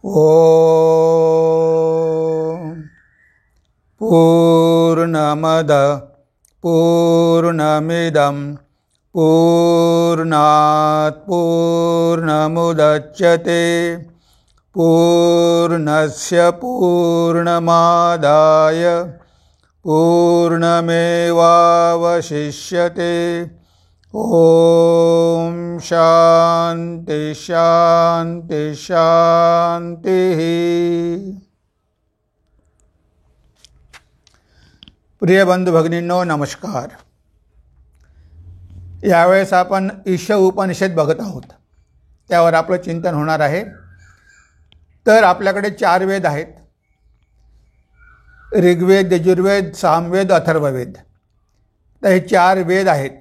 ॐ पूर्णमद पूर्णमिदं पूर्णात् पूर्णमुदच्यते पूर्णस्य पूर्णमादाय पूर्णमेवावशिष्यते। ओम शांति शांति शांति। प्रिय बंधू भगिनींनो नमस्कार। यावेळेस आपण ईश उपनिषद बघत आहोत, त्यावर आपलं चिंतन होणार आहे। तर आपल्याकडे 4 वेद आहेत, ऋग्वेद, यजुर्वेद, सामवेद, अथर्ववेद। तर हे 4 वेद आहेत।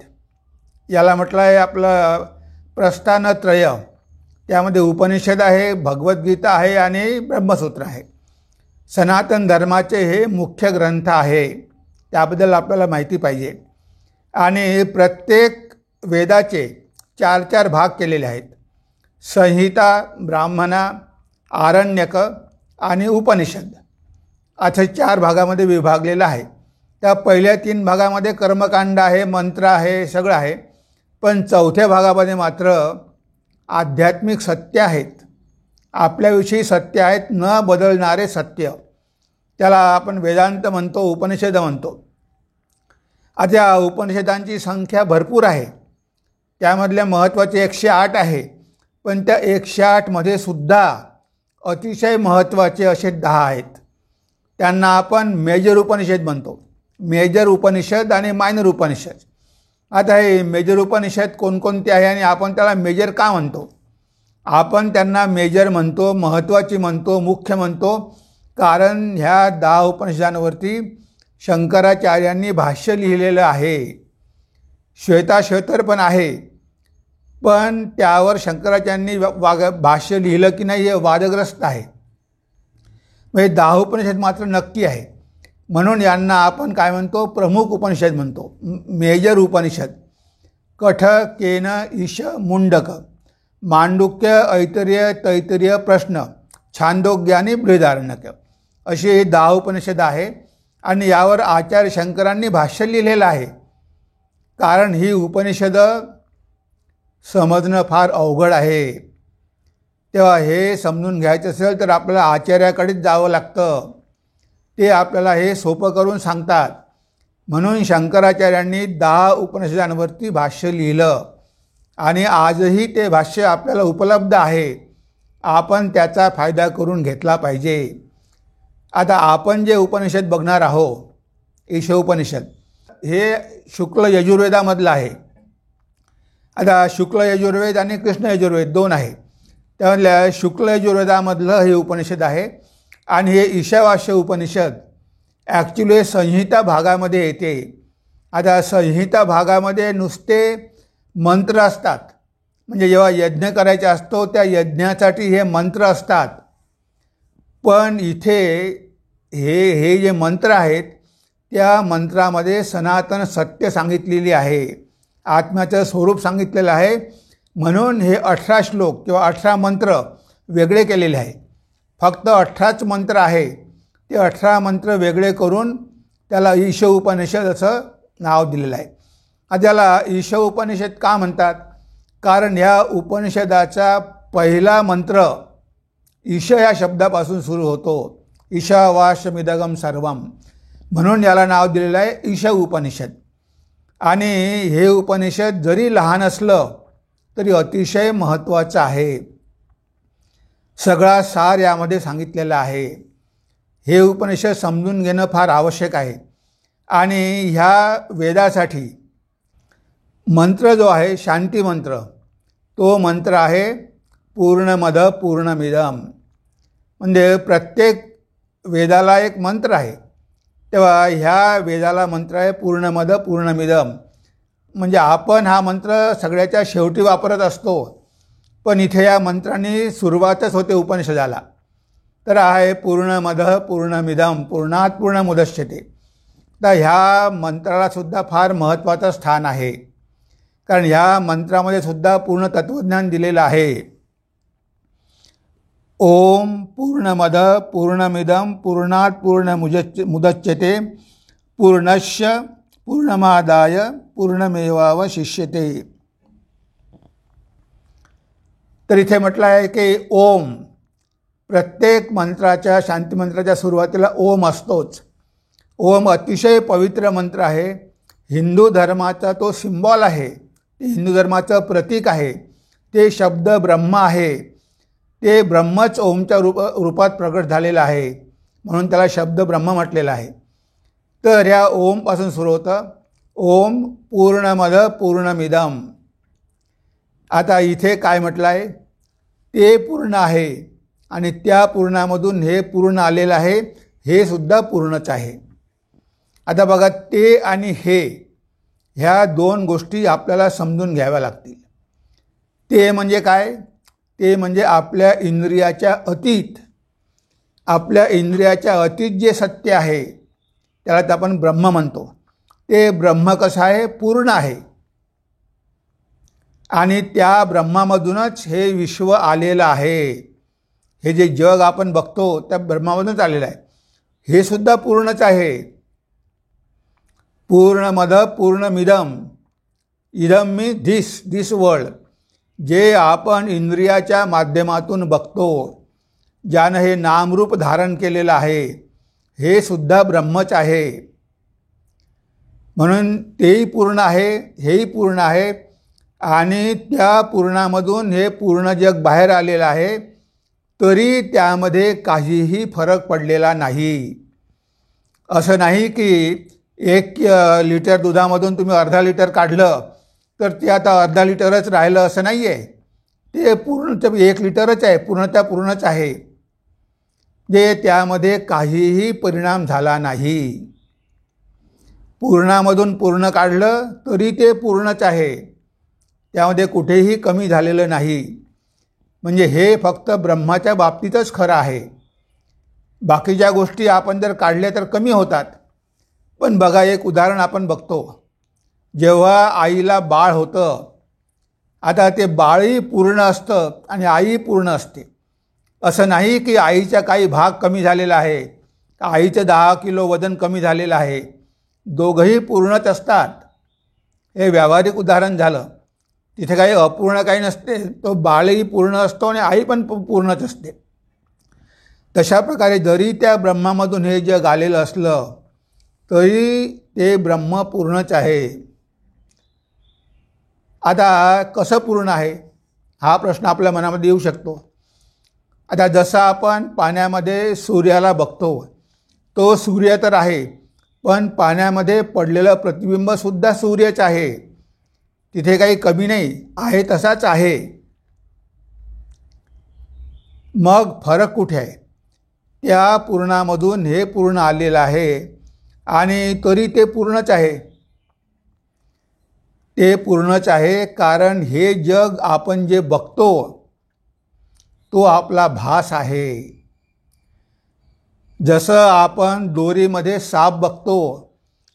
याला म्हटलं आहे आपलं प्रस्थानत्रय। त्यामध्ये उपनिषद आहे, भगवद्गीता आहे आणि ब्रह्मसूत्र आहे। सनातन धर्माचे हे मुख्य ग्रंथ आहे, त्याबद्दल आपल्याला माहिती पाहिजे। आणि प्रत्येक वेदाचे 4 भाग केलेले आहेत। संहिता, ब्राह्मणा, आरण्यक आणि उपनिषद असे 4 भागामध्ये विभागलेलं आहे। त्या पहिल्या 3 भागामध्ये कर्मकांड आहे, मंत्र आहे, सगळं आहे। पण 4थ्या भागामध्ये मात्र आध्यात्मिक सत्य आहेत, आपल्याविषयी सत्य आहेत, न बदलणारे सत्य। त्याला आपण वेदांत म्हणतो, उपनिषद म्हणतो। आता या उपनिषदांची संख्या भरपूर आहे। त्यामधल्या महत्त्वाचे 108 आहे, पण त्या 108 मध्ये सुद्धा अतिशय महत्त्वाचे असे 10 आहेत। त्यांना आपण मेजर उपनिषद म्हणतो। मेजर उपनिषद आणि मायनर उपनिषद। आता हे मेजर उपनिषद कोणकोणते आहे आणि आपण त्याला मेजर का म्हणतो? आपण त्यांना मेजर म्हणतो, महत्त्वाची म्हणतो, मुख्य म्हणतो, कारण ह्या 10 उपनिषदांवरती शंकराचार्यांनी भाष्य लिहिलेलं आहे। श्वेताश्वतर पण आहे, पण त्यावर शंकराचार्यांनी भाष्य लिहिलं की नाही हे वादग्रस्त आहे। म्हणजे 10 उपनिषद मात्र नक्की आहे, म्हणून यांना आपण काय म्हणतो? प्रमुख उपनिषद म्हणतो, मेजर उपनिषद। कठ, केन, ईश, मुंडक, मांडुक्य, ऐतरेय, तैतरीय, प्रश्न, छांदोग्य आणि बृहदारण्यक असे हे 10 उपनिषद आहे। आणि यावर आचार्य शंकरांनी भाष्य लिहिलेलं आहे, कारण ही उपनिषद समजणं फार अवघड आहे। तेव्हा हे समजून घ्यायचं असेल तर आपल्याला आचार्याकडेच जावं लागतं, ते आपल्याला हे सोपं करून सांगतात। म्हणून शंकराचार्यांनी 10 उपनिषदांवरती भाष्य लिहिलं आणि आजही ते भाष्य आपल्याला उपलब्ध आहे। आपण त्याचा फायदा करून घेतला पाहिजे। आता आपण जे उपनिषद बघणार आहोत, ईश उपनिषद, हे शुक्ल यजुर्वेदामधलं आहे। आता शुक्ल यजुर्वेद आणि कृष्ण यजुर्वेद 2 आहे। त्यामधल्या शुक्ल यजुर्वेदामधलं हे उपनिषद आहे। आणि हे ईशावास्य उपनिषद ॲक्च्युली संहिता भागामध्ये येते। आता संहिता भागामध्ये नुसते मंत्र असतात, म्हणजे जेव्हा यज्ञ करायचा असतो त्या यज्ञासाठी हे मंत्र असतात। पण इथे हे जे मंत्र आहेत त्या मंत्रामध्ये सनातन सत्य सांगितलेली आहे, आत्म्याचं स्वरूप सांगितलेलं आहे। म्हणून हे 18 श्लोक किंवा 18 मंत्र वेगळे केलेले आहे। फक्त 18च मंत्र आहे, ते 18 मंत्र वेगळे करून त्याला ईश उपनिषद असं नाव दिलेलं आहे। आता याला ईश उपनिषद का म्हणतात? कारण ह्या उपनिषदाचा पहिला मंत्र ईश या शब्दापासून सुरू होतो, ईशावास्यमिदगम सर्वम, म्हणून याला नाव दिलेलं आहे ईश उपनिषद। आणि हे उपनिषद जरी लहान असलं तरी अतिशय महत्त्वाचं आहे। सगळा सार यामध्ये सांगितलेला आहे। हे उपनिषद समजून घेणं फार आवश्यक आहे। आणि ह्या वेदासाठी मंत्र जो आहे, शांती मंत्र, तो मंत्र आहे पूर्णमद पूर्णमिदम। म्हणजे प्रत्येक वेदाला एक मंत्र आहे, तेव्हा ह्या वेदाला मंत्र आहे पूर्णमद पूर्णमिदम। म्हणजे आपण हा मंत्र सगळ्याच्या शेवटी वापरत असतो, पण इथे या मंत्राने सुरुवातच होते उपनिषदाला। तर आहे पूर्णमद पूर्णमिदम पूर्णात पूर्णमुदच्यते। तर ह्या मंत्राला सुद्धा फार महत्त्वाचं स्थान आहे, कारण ह्या मंत्रामध्ये सुद्धा पूर्ण तत्वज्ञान दिलेलं आहे। ओम पूर्णमद पूर्णमिदं पूर्णात् पूर्णमुदच्यते पूर्णस्य पूर्णमादाय पूर्णमेवावशिष्यते. तर इथे म्हटलं आहे की ओम, प्रत्येक मंत्राच्या शांतिमंत्राच्या सुरुवातीला ओम असतोच. ओम अतिशय पवित्र मंत्र आहे. हिंदू धर्माचा तो सिम्बॉल आहे, ते हिंदू धर्माचं प्रतीक आहे. ते शब्द ब्रह्म आहे, ते ब्रह्मच ओमच्या रूपात प्रकट झालेलं आहे, म्हणून त्याला शब्द ब्रह्म म्हटलेला आहे. तर ह्या ओमपासून सुरू होतं. ओम पूर्णमद पूर्णमिदम. आता इथे काय म्हटलं आहे, ते पूर्ण आहे आणि त्या पूर्णामधून हे पूर्ण आलेलं आहे, हे सुद्धा पूर्णच आहे. आता बघा, ते आणि हे ह्या दोन गोष्टी आपल्याला समजून घ्याव्या लागतील. ते म्हणजे काय? ते म्हणजे आपल्या इंद्रियाच्या अतीत, आपल्या इंद्रियाच्या अतीत जे सत्य आहे त्याला आपण ब्रह्म म्हणतो. ते ब्रह्म कसं आहे? पूर्ण आहे. आणि त्या ब्रह्मामधूनच हे विश्व आलेलं आहे. हे जे जग आपण बघतो त्या ब्रह्मामधूनच आलेलं आहे. हे सुद्धा पूर्णच आहे. पूर्णमद पूर्णमिदम. इदम मी दिस वर्ल्ड. जे आपण इंद्रियाच्या माध्यमातून बघतो, ज्यानं हे नामरूप धारण केलेलं आहे, हे सुद्धा ब्रह्मच आहे. म्हणून तेही पूर्ण आहे, हेही पूर्ण आहे. आणि त्या पूर्णामधून हे पूर्ण जग बाहेर आलेलं आहे, तरी त्यामध्ये काहीही फरक पडलेला नाही. असं नाही की 1 लिटर दुधामधून तुम्ही अर्धा लिटर काढलं तर ते आता अर्धा लिटरच राहिलं, असं नाही आहे. ते पूर्ण 1 लिटरच आहे, पूर्णतः पूर्णच आहे. जे त्यामध्ये काहीही परिणाम झाला नाही. पूर्णामधून पूर्ण काढलं तरी ते पूर्णच आहे, त्यामध्ये कुठेही कमी झालेलं नाही. म्हणजे हे फक्त ब्रह्माच्या बाबतीतच खरं आहे. बाकीच्या गोष्टी आपण जर काढल्या तर कमी होतात. पण बघा, एक उदाहरण आपण बघतो. जेव्हा आईला बाळ होतं, आता ते बाळही पूर्ण असतं आणि आई पूर्ण असते. असं नाही की आईचा काही भाग कमी झालेला आहे, आईचं 10 किलो वजन कमी झालेलं आहे. दोघंही पूर्णच असतात. हे व्यावहारिक उदाहरण झालं. तिथे काही अपूर्ण काही नसते. तो बाळही पूर्ण असतो आणि आई पण पूर्णच असते. तशा प्रकारे जरी त्या ब्रह्मामधून हे जग आलेलं असलं तरी ते ब्रह्म पूर्णच आहे. आता कसं पूर्ण आहे हा प्रश्न आपल्या मनामध्ये येऊ शकतो. आता जसं आपण पाण्यामध्ये सूर्याला बघतो, तो सूर्य तर आहे, पण पाण्यामध्ये पडलेलं प्रतिबिंबसुद्धा सूर्यच आहे. तिथे काही कमी नाही, आहे तसाच आहे. मग फरक कुठे आहे? त्या पूर्णामधून हे पूर्ण आलेलं आहे आणि तरी ते पूर्णच आहे. ते पूर्णच आहे कारण हे जग आपण जे बघतो तो आपला भास आहे. जसं आपण दोरीमध्ये साप बघतो,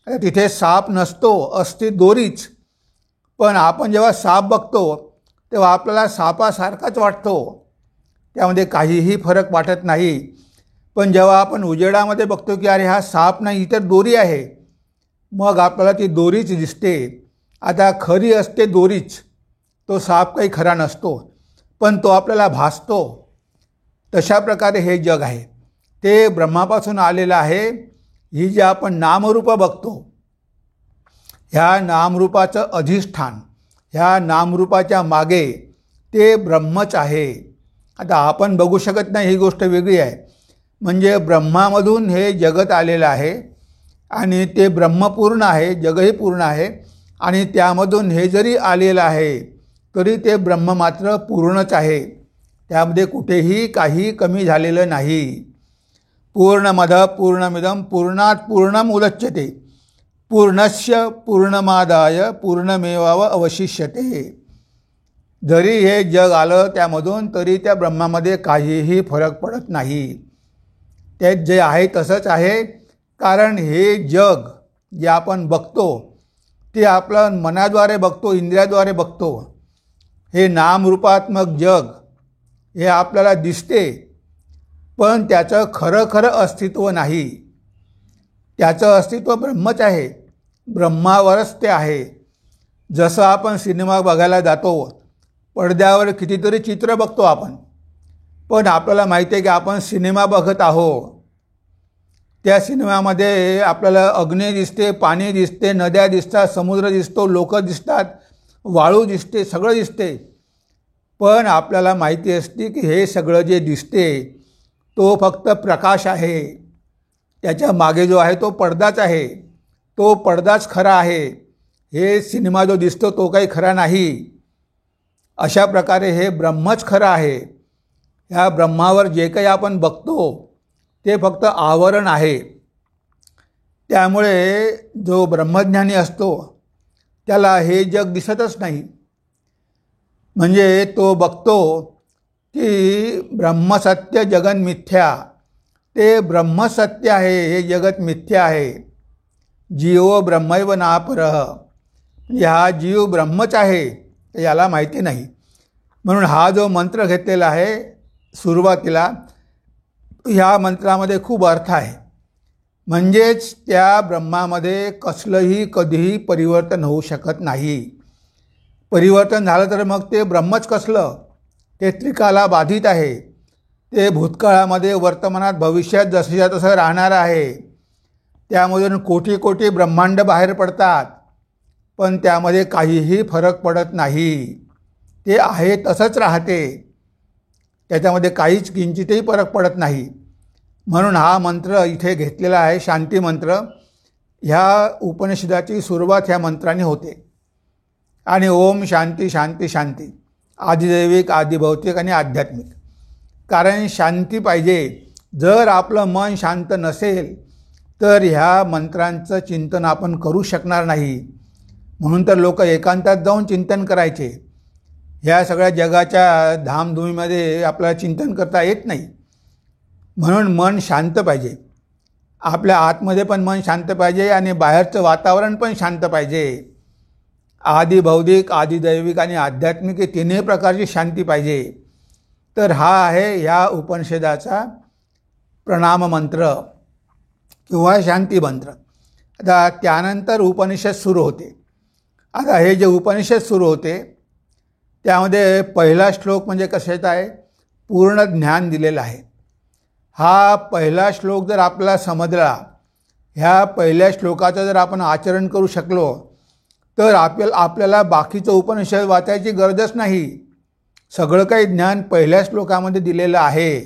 तिथे साप नसतो, असते दोरीच. पण आपण जेव्हा साप बघतो तेव्हा आपल्याला सापासारखाच वाटतो, त्यामध्ये काहीही फरक वाटत नाही. पण जेव्हा आपण उजेडामध्ये बघतो की अरे हा साप नाही, ही तर दोरी आहे, मग आपल्याला ती दोरीच दिसते. आता खरी असते दोरीच, तो साप काही खरा नसतो, पण तो आपल्याला भासतो. तशा प्रकारे हे जग आहे, ते ब्रह्मापासून आलेलं आहे. ही जी आपण नामरूपं बघतो, ह्या नामरूपाचं अधिष्ठान, ह्या नामरूपाच्या मागे ते ब्रह्मच आहे. आता आपण बघू शकत नाही, ही गोष्ट वेगळी आहे. म्हणजे ब्रह्मामधून हे जगत आलेलं आहे आणि ते ब्रह्म पूर्ण आहे, जगही पूर्ण आहे. आणि त्यामधून हे जरी आलेलं आहे तरी ते ब्रह्म मात्र पूर्णच आहे, त्यामध्ये कुठेही काही कमी झालेलं नाही. पूर्णमद पूर्णमिदं पूर्णात् पूर्णमुदच्यते पूर्णस्य पूर्णमादाय पूर्णमेवावशिष्यते. जरी हे जग आलं त्यामधून तरी त्या ब्रह्मामध्ये काहीही फरक पडत नाही. ते जे आहे तसंच आहे. कारण हे जग जे आपण बघतो ते आपलं मनाद्वारे बघतो, इंद्रियाद्वारे बघतो. हे नामरूपात्मक जग हे आपल्याला दिसते, पण त्याचं खरं अस्तित्व नाही. त्याचं अस्तित्व ब्रह्मच आहे, ब्रह्मावरच ते आहे. जसं आपण सिनेमा बघायला जातो, पडद्यावर कितीतरी चित्र बघतो आपण, पण आपल्याला माहिती आहे की आपण सिनेमा बघत आहोत. त्या सिनेमामध्ये आपल्याला अग्नी दिसते, पाणी दिसते, नद्या दिसतात, समुद्र दिसतो, लोक दिसतात, वाळू दिसते, सगळं दिसते. पण आपल्याला माहिती असते की हे सगळं जे दिसते तो फक्त प्रकाश आहे. त्याच्या मागे जो आहे तो पडदाच आहे. तो पडदाच खरा आहे. हे सिनेमा जो दिसतो तो काही खरा नाही. अशा प्रकारे हे ब्रह्मच खरं आहे. ह्या ब्रह्मावर जे काही आपण बघतो ते फक्त आवरण आहे. त्यामुळे जो ब्रह्मज्ञानी असतो त्याला हे जग दिसतच नाही. म्हणजे तो बघतो की ब्रह्मसत्य जगन मिथ्या, ते ब्रह्मसत्य आहे, हे जगत मिथ्या आहे. जीव ब्रह्मैव नापरः, हा जीव ब्रह्मच आहे याला माहिती नाही. म्हणून हा जो मंत्र घेतलेला आहे सुरुवातीला, ह्या मंत्रामध्ये खूप अर्थ आहे. म्हणजेच त्या ब्रह्मामध्ये कसलंही कधीही परिवर्तन होऊ शकत नाही. परिवर्तन झालं तर मग ते ब्रह्मच कसलं? ते त्रिकाला बाधित आहे. ते भूतकाळामध्ये, वर्तमानात, भविष्यात जसंच्या तसं राहणार आहे. त्यामधून कोटी कोटी ब्रह्मांड बाहेर पडतात, पण त्यामध्ये काहीही फरक पडत नाही. ते आहे तसंच राहते. त्याच्यामध्ये काहीच किंचितही फरक पडत नाही. म्हणून हा मंत्र इथे घेतलेला आहे, शांती मंत्र. ह्या उपनिषदाची सुरुवात ह्या मंत्राने होते. आणि ओम शांती शांती शांती, आदिदैविक, आदिभौतिक आणि आध्यात्मिक. कारण शांती पाहिजे. जर आपलं मन शांत नसेल तर ह्या मंत्रांचं चिंतन आपण करू शकणार नाही. म्हणून तर लोक एकांतात जाऊन चिंतन करायचे. ह्या सगळ्या जगाच्या धामधुमीमध्ये आपल्याला चिंतन करता येत नाही. म्हणून मन शांत पाहिजे. आपल्या आतमध्ये पण मन शांत पाहिजे आणि बाहेरचं वातावरण पण शांत पाहिजे. आदिभौतिक, आदिदैविक आणि आध्यात्मिक हे तिन्ही प्रकारची शांती पाहिजे. तर हा आहे ह्या उपनिषदाचा प्रणाम मंत्र किंवा शांती मंत्र. आता त्यानंतर उपनिषद सुरू होते. आता हे जे उपनिषद सुरू होते त्यामध्ये पहिला श्लोक म्हणजे कशाचा आहे? पूर्ण ज्ञान दिलेलं आहे. हा पहिला श्लोक जर आपल्याला समजला, ह्या पहिल्या श्लोकाचं जर आपण आचरण करू शकलो तर आपल्याला बाकीचं उपनिषद वाचायची गरजच नाही. सगळं काही ज्ञान पहिल्या श्लोकामध्ये दिलेलं आहे.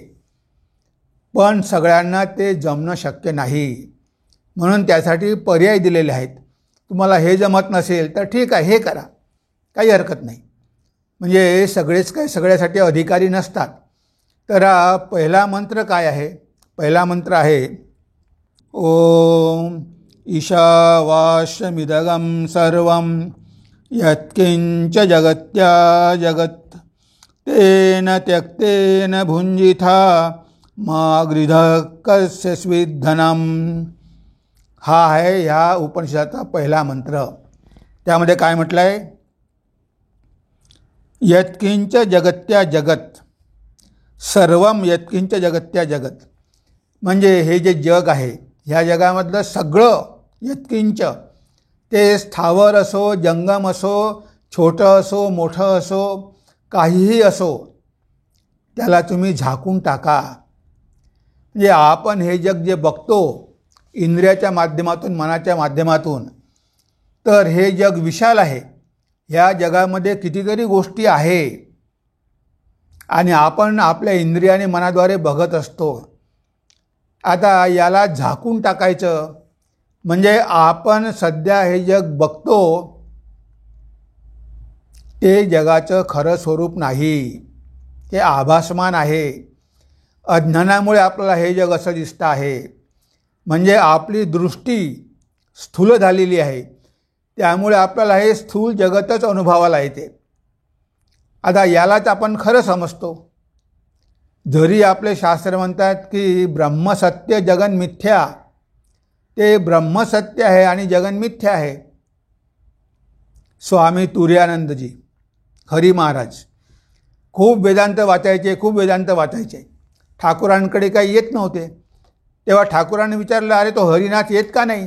पण सगळ्यांना ते जमणं शक्य नाही. म्हणून त्यासाठी पर्याय दिलेले आहेत. तुम्हाला हे जमत नसेल तर ठीक आहे, हे करा, काही हरकत नाही. म्हणजे सगळेच काही सगळ्यासाठी अधिकारी नसतात. तर पहिला मंत्र काय आहे? पहिला मंत्र आहे ओम ईशावास्यमिदगं सर्वं यत्किंच जगत्या जगत् तेन त्यक्तेन भुञ्जिथा मा गृधः कस्य स्विद्धनम्. हा आहे ह्या उपनिषदाचा पहिला मंत्र. त्यामध्ये काय म्हटलं आहे? यत्किंच जगत्या जगत सर्वम यत्किंच जगत्या जगत. म्हणजे हे जे जग आहे, ह्या जगामधलं सगळं यत्किंच, ते स्थावर असो, जंगम असो, छोटं असो, मोठं असो, काहीही असो, त्याला तुम्ही झाकून टाका. म्हणजे आपण हे जग जे बघतो इंद्रियाच्या माध्यमातून, मनाच्या माध्यमातून, तर हे जग विशाल आहे. ह्या जगामध्ये कितीतरी गोष्टी आहे आणि आपण आपल्या इंद्रियाने, मनाद्वारे बघत असतो. आता याला झाकून टाकायचं म्हणजे आपण सध्या हे जग बघतो ते जगाचं खरं स्वरूप नाही, ते आभासमान आहे. अज्ञानामुळे आपल्याला हे जग असं दिसतं आहे. म्हणजे आपली दृष्टी स्थूल झालेली आहे. त्यामुळे आपल्याला हे स्थूल जगतच अनुभवाला येते. आता यालाच आपण खरं समजतो. जरी आपले शास्त्र म्हणतात की ब्रह्मसत्य जगन मिथ्या, ते ब्रह्मसत्य आहे आणि जगन मिथ्या आहे. स्वामी तुर्यानंदजी, हरी महाराज खूप वेदांत वाचायचे, खूप वेदांत वाचायचे. ठाकूरांकडे काही येत नव्हते. तेव्हा ठाकूरांनी विचारलं, अरे तो हरिनाथ येत का नाही?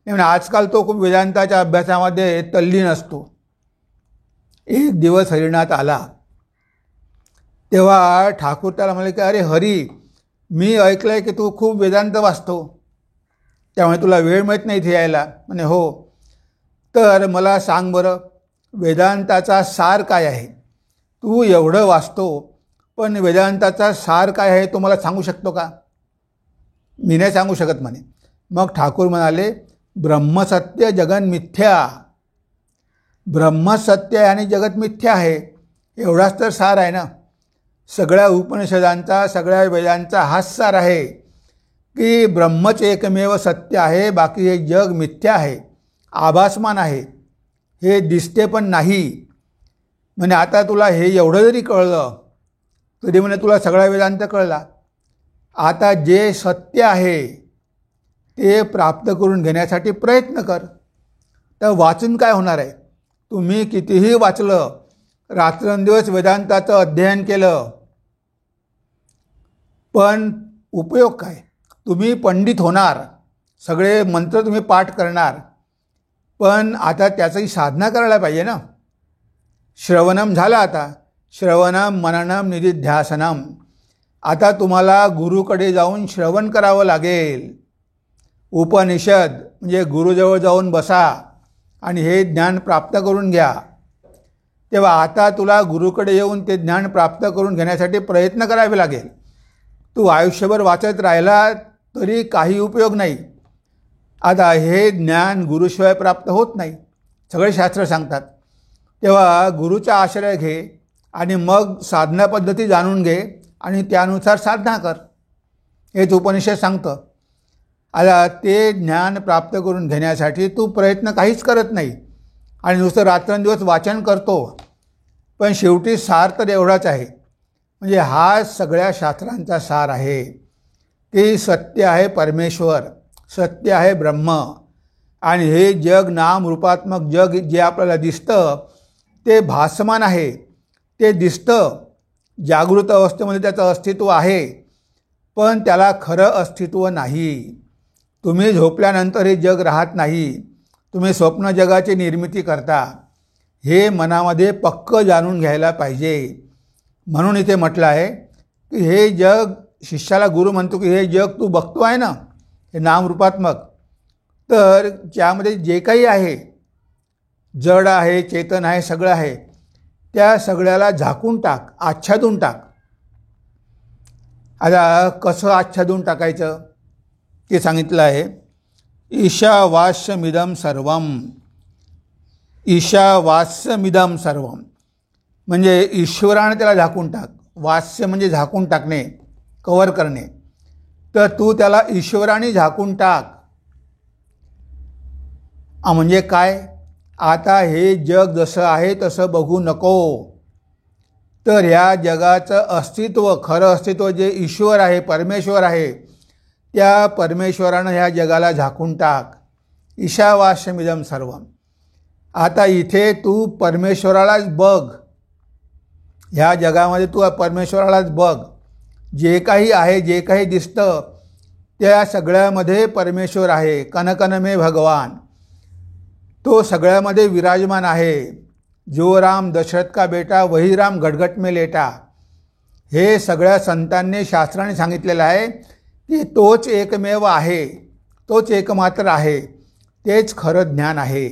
म्हणजे आजकाल तो खूप वेदांताच्या अभ्यासामध्ये तल्लीन असतो. एक दिवस हरिनाथ आला. तेव्हा ठाकूर त्याला म्हणाले की अरे हरी, मी ऐकलं आहे की तू खूप वेदांत वाचतो, त्यामुळे तुला वेळ मिळत नाही इथे यायला. म्हणे हो. तर मला सांग बरं, वेदांताचा सार काय आहे? तू एवढं वाचतो, पण वेदांताचा सार काय आहे तो मला सांगू शकतो का? मी नाही सांगू शकत म्हणे. मग ठाकूर म्हणाले, ब्रह्मसत्य जगन मिथ्या. ब्रह्मसत्य आणि जगत मिथ्या आहे, एवढाच तर सार आहे ना. सगळ्या उपनिषदांचा, सगळ्या वेदांचा हाच सार आहे की ब्रह्मच एकमेव सत्य आहे, बाकी हे जग मिथ्या आहे, आभासमान आहे, हे दिसते पण नाही. म्हणजे आता तुला हे एवढं जरी कळलं तरी म्हणे तुला सगळा वेदांत कळला. आता जे सत्य आहे ते प्राप्त करून घेण्यासाठी प्रयत्न कर. तर वाचून काय होणार आहे? तुम्ही कितीही वाचलं, रात्रंदिवस वेदांताचं अध्ययन केलं, पण उपयोग काय? तुम्ही पंडित होणार, सगळे मंत्र तुम्ही पाठ करणार, पण आता त्याचंही साधना करायला पाहिजे ना. श्रवणम झालं, आता श्रवणम मननम निधिध्यासनम. आता तुम्हाला गुरुकडे जाऊन श्रवण करावं लागेल. उपनिषद म्हणजे गुरुजवळ जाऊन बसा आणि हे ज्ञान प्राप्त करून घ्या. तेव्हा आता तुला गुरुकडे येऊन ते ज्ञान प्राप्त करून घेण्यासाठी प्रयत्न करावे लागेल. तू आयुष्यभर वाचत राहिला तरी काही उपयोग नाही. आता हे ज्ञान गुरुशिवाय प्राप्त होत नाही, सगळे शास्त्र सांगतात. तेव्हा गुरुचा आश्रय घे आणि मग साधना पद्धती जाणून घे आणि त्यानुसार साधना कर, हेच उपनिषद सांगतं. आता ते ज्ञान प्राप्त करून घेण्यासाठी तू प्रयत्न काहीच करत नाही आणि नुसतं रात्रंदिवस वाचन करतो, पण शेवटी सार तर एवढाच आहे. म्हणजे हा सगळ्या शास्त्रांचा सार आहे की सत्य आहे परमेश्वर, सत्य आहे ब्रह्म, आणि हे जग नाम रूपात्मक जग जे आपल्याला दिसतं ते भासमान आहे, ते दिसतं. जागृत अवस्थेमध्ये त्याचं अस्तित्व आहे, पण त्याला खरं अस्तित्व नाही. तुम्ही झोपल्यानंतर हे जग राहत नाही, तुम्ही स्वप्न जगाची निर्मिती करता. हे मनामध्ये पक्क जाणून घ्यायला पाहिजे. म्हणून इथे म्हटलं आहे की हे जग, शिष्याला गुरु म्हणतो की हे जग तू बघतो आहे ना, हे नामरूपात्मक, तर ज्यामध्ये जे काही आहे, जड आहे, चेतन आहे, सगळं आहे, त्या सगळ्याला झाकून टाक, आच्छादून टाक. आता कसं आच्छादून टाकायचं ते सांगितलं आहे. ईशावास्यमिदं सर्वम. ईशावास्यमिदं सर्वम म्हणजे ईश्वराने त्याला झाकून टाक. वास्य म्हणजे झाकून टाकणे, कव्हर करणे. तर तू त्याला ईश्वराने झाकून टाक. म्हणजे काय? आता हे जग जसं आहे तसं बघू नको. तर ह्या जगाचं अस्तित्व, खरं अस्तित्व जे ईश्वर आहे, परमेश्वर आहे, त्या परमेश्वरानं ह्या जगाला झाकून टाक. ईशावास्यमिदं सर्वम. आता इथे तू परमेश्वरालाच बघ, ह्या जगामध्ये तू परमेश्वरालाच बघ. जे काही आहे, जे काही दिसतं, त्या सगळ्यामध्ये परमेश्वर आहे. कनकन में भगवान, तो सगळ्यामध्ये विराजमान आहे. जो राम दशरथ का बेटा वही राम घटघट में लेटा. हे सगळ्या संतांनी, शास्त्राने सांगितलेलं आहे की तोच एकमेव आहे, तोच एकमात्र आहे, तेच खरं ज्ञान आहे.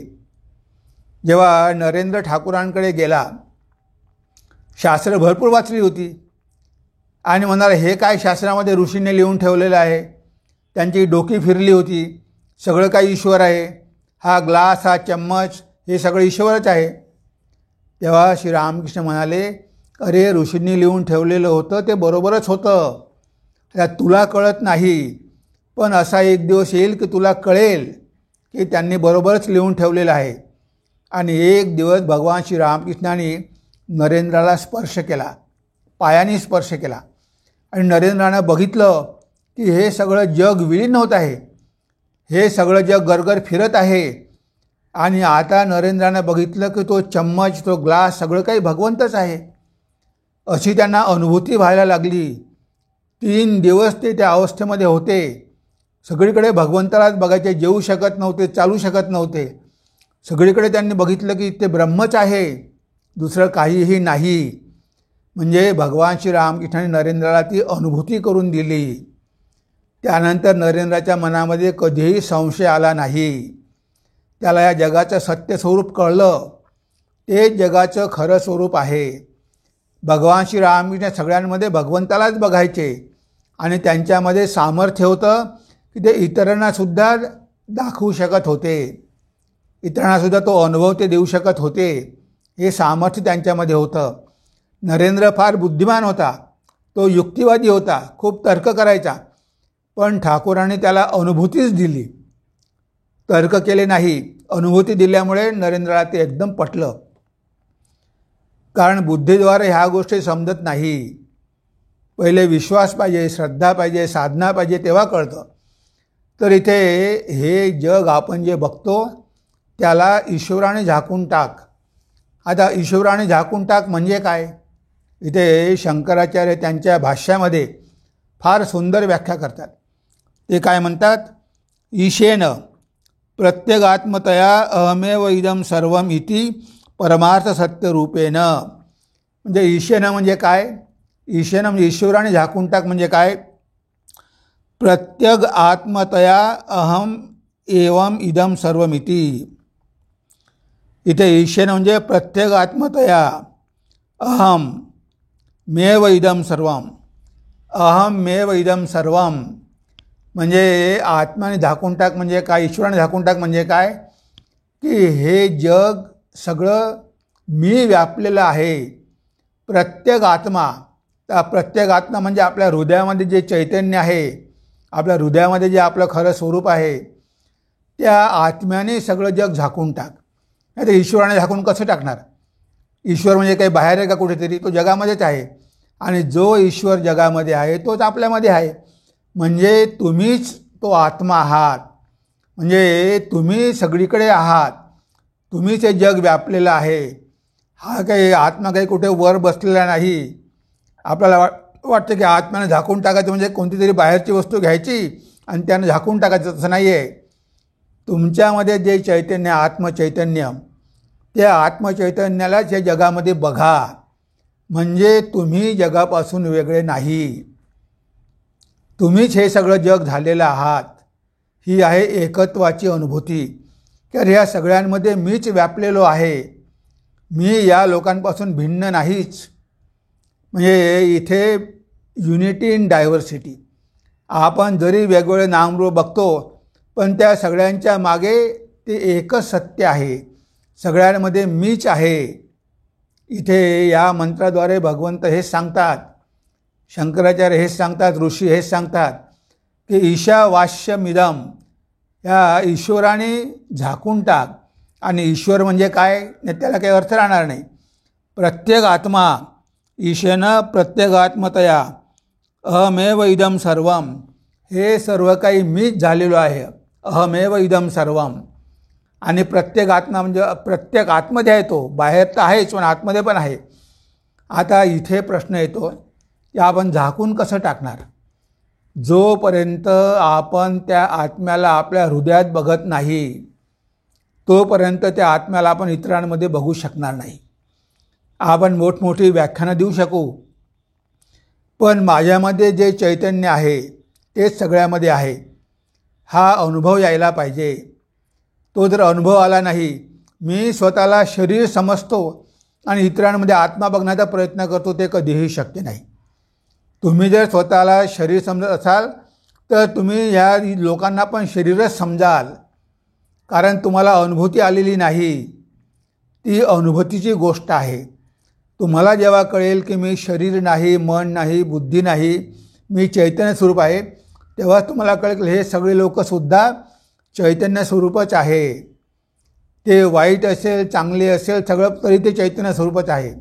जेव्हा नरेंद्र ठाकूरांकडे गेला, शास्त्र भरपूर वाचली होती आणि म्हणाला हे काय शास्त्रामध्ये ऋषीने लिहून ठेवलेलं आहे. त्यांची डोकी फिरली होती. सगळं काही ईश्वर आहे, हा ग्लास, हा चम्मच, हे सगळं ईश्वरच आहे. तेव्हा श्रीरामकृष्ण म्हणाले, अरे ऋषींनी लिहून ठेवलेलं होतं ते बरोबरच होतं, तुला कळत नाही, पण असा एक दिवस येईल की तुला कळेल की त्यांनी बरोबरच लिहून ठेवलेलं आहे. आणि एक दिवस भगवान श्रीरामकृष्णाने नरेंद्राला स्पर्श केला, पायाने स्पर्श केला, आणि नरेंद्रानं बघितलं की हे सगळं जग विलीन होत आहे, हे सगळं जग गरगर फिरत आहे. आणि आता नरेंद्रानं बघितलं की तो चम्मच, तो ग्लास, सगळं काही भगवंतच आहे. अशी त्यांना अनुभूती व्हायला लागली. 3 दिवस ते त्या अवस्थेमध्ये होते. सगळीकडे भगवंतालाच बघायचे, जेवू शकत नव्हते, चालू शकत नव्हते. सगळीकडे त्यांनी बघितलं की ते ब्रह्मच आहे, दुसरं काहीही नाही. म्हणजे भगवान श्री रामकृष्णाने नरेंद्राला ती अनुभूती करून दिली. त्यानंतर नरेंद्राच्या मनामध्ये कधीही संशय आला नाही. त्याला या जगाचं सत्य स्वरूप कळलं. ते जगाचं खरं स्वरूप आहे. भगवान श्री रामकृष्ण सगळ्यांमध्ये भगवंतालाच बघायचे आणि त्यांच्यामध्ये सामर्थ्य होतं की ते इतरांनासुद्धा दाखवू शकत होते, इतरांनासुद्धा तो अनुभव ते देऊ शकत होते. हे सामर्थ्य त्यांच्यामध्ये होतं. नरेंद्र फार बुद्धिमान होता, तो युक्तिवादी होता, खूप तर्क करायचा. पण ठाकूरांनी त्याला अनुभूतीच दिली, तर्क केले नाही. अनुभूती दिल्यामुळे नरेंद्राला ते एकदम पटलं. कारण बुद्धीद्वारे ह्या गोष्टी समजत नाही. पहिले विश्वास पाहिजे, श्रद्धा पाहिजे, साधना पाहिजे, तेव्हा कळतं. तर इथे हे जग आपण जे बघतो त्याला ईश्वराने झाकून टाक. आता ईश्वराने झाकून टाक म्हणजे काय? इथे शंकराचार्य त्यांच्या भाष्यामध्ये फार सुंदर व्याख्या करतात. ते काय म्हणतात? ईशेन प्रत्यगात्मतया अहमेव इदं सर्वम इति परमार्थ सत्यरूपेण. म्हणजे ईशेन म्हणजे काय? ईशेन म्हणजे ईश्वराने झाकून टाक म्हणजे काय? प्रत्यग आत्मतया अहम एवं इदं सर्वमिति. इथे ईशेन म्हणजे प्रत्यग आत्मतया अहम मेव इदं सर्वम. अहम मेव इदं सर्वम म्हणजे आत्म्याने झाकून टाक म्हणजे काय? ईश्वराने झाकून टाक म्हणजे काय? की हे जग सगळं मी व्यापलेलं आहे. प्रत्येक आत्मा, त्या प्रत्येक आत्मा म्हणजे आपल्या हृदयामध्ये जे चैतन्य आहे, आपल्या हृदयामध्ये जे आपलं खरं स्वरूप आहे, त्या आत्म्याने सगळं जग झाकून टाक. नाही तर ईश्वराने झाकून कसं टाकणार? ईश्वर म्हणजे काही बाहेर आहे का कुठेतरी? तो जगामध्येच आहे. आणि जो ईश्वर जगामध्ये आहे तोच आपल्यामध्ये आहे. म्हणजे तुम्हीच तो आत्मा आहात. म्हणजे तुम्ही सगळीकडे आहात. तुम्हीच हे जग व्यापलेलं आहे. हा काही आत्मा काही कुठे वर बसलेला नाही. आपल्याला वाटतं की आत्म्याने झाकून टाकायचं म्हणजे कोणती तरी बाहेरची वस्तू घ्यायची आणि त्यानं झाकून टाकायचं. तसं नाही आहे. तुमच्यामध्ये जे चैतन्य, आत्मचैतन्य, त्या आत्मचैतन्यालाच या जगामध्ये बघा. म्हणजे तुम्ही जगापासून वेगळे नाही. तुम्हीच हे सगळं जग झालेलं आहात. ही आहे एकत्वाची अनुभूती. तर ह्या सगळ्यांमध्ये मीच व्यापलेलो आहे. मी या लोकांपासून भिन्न नाहीच. म्हणजे इथे युनिटी इन डायव्हर्सिटी. आपण जरी वेगवेगळे नामरूप बघतो पण त्या सगळ्यांच्या मागे ते एकच सत्य आहे. सगळ्यांमध्ये मीच आहे. इथे या मंत्राद्वारे भगवंत हेच सांगतात, शंकराचार्य हेच सांगतात, ऋषी हेच सांगतात की ईशावास्यमिदं. या ईश्वराने झाकून टाक. आणि ईश्वर म्हणजे काय? त्याला काही अर्थ राहणार नाही. प्रत्येक आत्मा ईशेन प्रत्येगात्मतया अहमेव इदं सर्वम. हे सर्व काही मीच झालेलो आहे. अहमेव इदं सर्वम. आणि प्रत्येक आत्मा म्हणजे प्रत्येक आतमध्ये आहे तो. बाहेर तर आहेच पण आतमध्ये पण आहे. आता इथे प्रश्न येतो की आपण झाकून कसं टाकणार? जोपर्यंत आपण त्या आत्म्याला आपल्या हृदयात बघत नाही तोपर्यंत त्या आत्म्याला आपण इतरांमध्ये बघू शकणार नाही. आपण मोठमोठी व्याख्यानं देऊ शकू पण माझ्यामध्ये जे चैतन्य आहे तेच सगळ्यामध्ये आहे. हा अनुभव यायला पाहिजे. तो जर अनुभव आला नाही, मी स्वतःला शरीर समजतो आणि इतरांमध्ये आत्मा बघण्याचा प्रयत्न करतो, ते कधीही शक्य नाही. तुम्ही जर स्वतःला शरीर समजत असाल तर तुम्ही ह्या लोकांना पण शरीरच समजाल. कारण तुम्हाला अनुभूती आलेली नाही. ती अनुभूतीची गोष्ट आहे. तुम्हाला जेव्हा कळेल की मी शरीर नाही, मन नाही, बुद्धी नाही, मी चैतन्य स्वरूप आहे, तेव्हा तुम्हाला कळेल की हे सगळे लोकसुद्धा चैतन्य स्वरूपच आहे. ते वाईट असेल, चांगले असेल, सगळं तरी ते चैतन्य स्वरूपच आहे.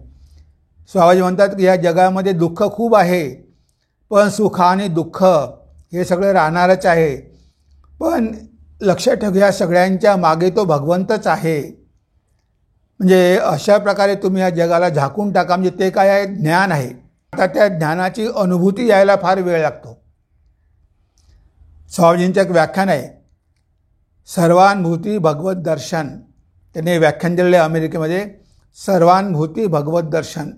स्वामीजी म्हणतात की ह्या जगामध्ये दुःख खूप आहे पण सुख आणि दुःख हे सगळं राहणारच आहे. पण लक्षात ठेवा ह्या सगळ्यांच्या मागे तो भगवंतच आहे. म्हणजे अशा प्रकारे तुम्ही या जगाला झाकून टाका. म्हणजे ते काय आहे? ज्ञान आहे. आता त्या ज्ञानाची अनुभूती यायला फार वेळ लागतो. स्वामीजींचं एक व्याख्यान आहे, सर्वानुभूती भगवत दर्शन. त्यांनी व्याख्यान दिलेलं आहे अमेरिकेमध्ये, सर्वानुभूती भगवत दर्शन.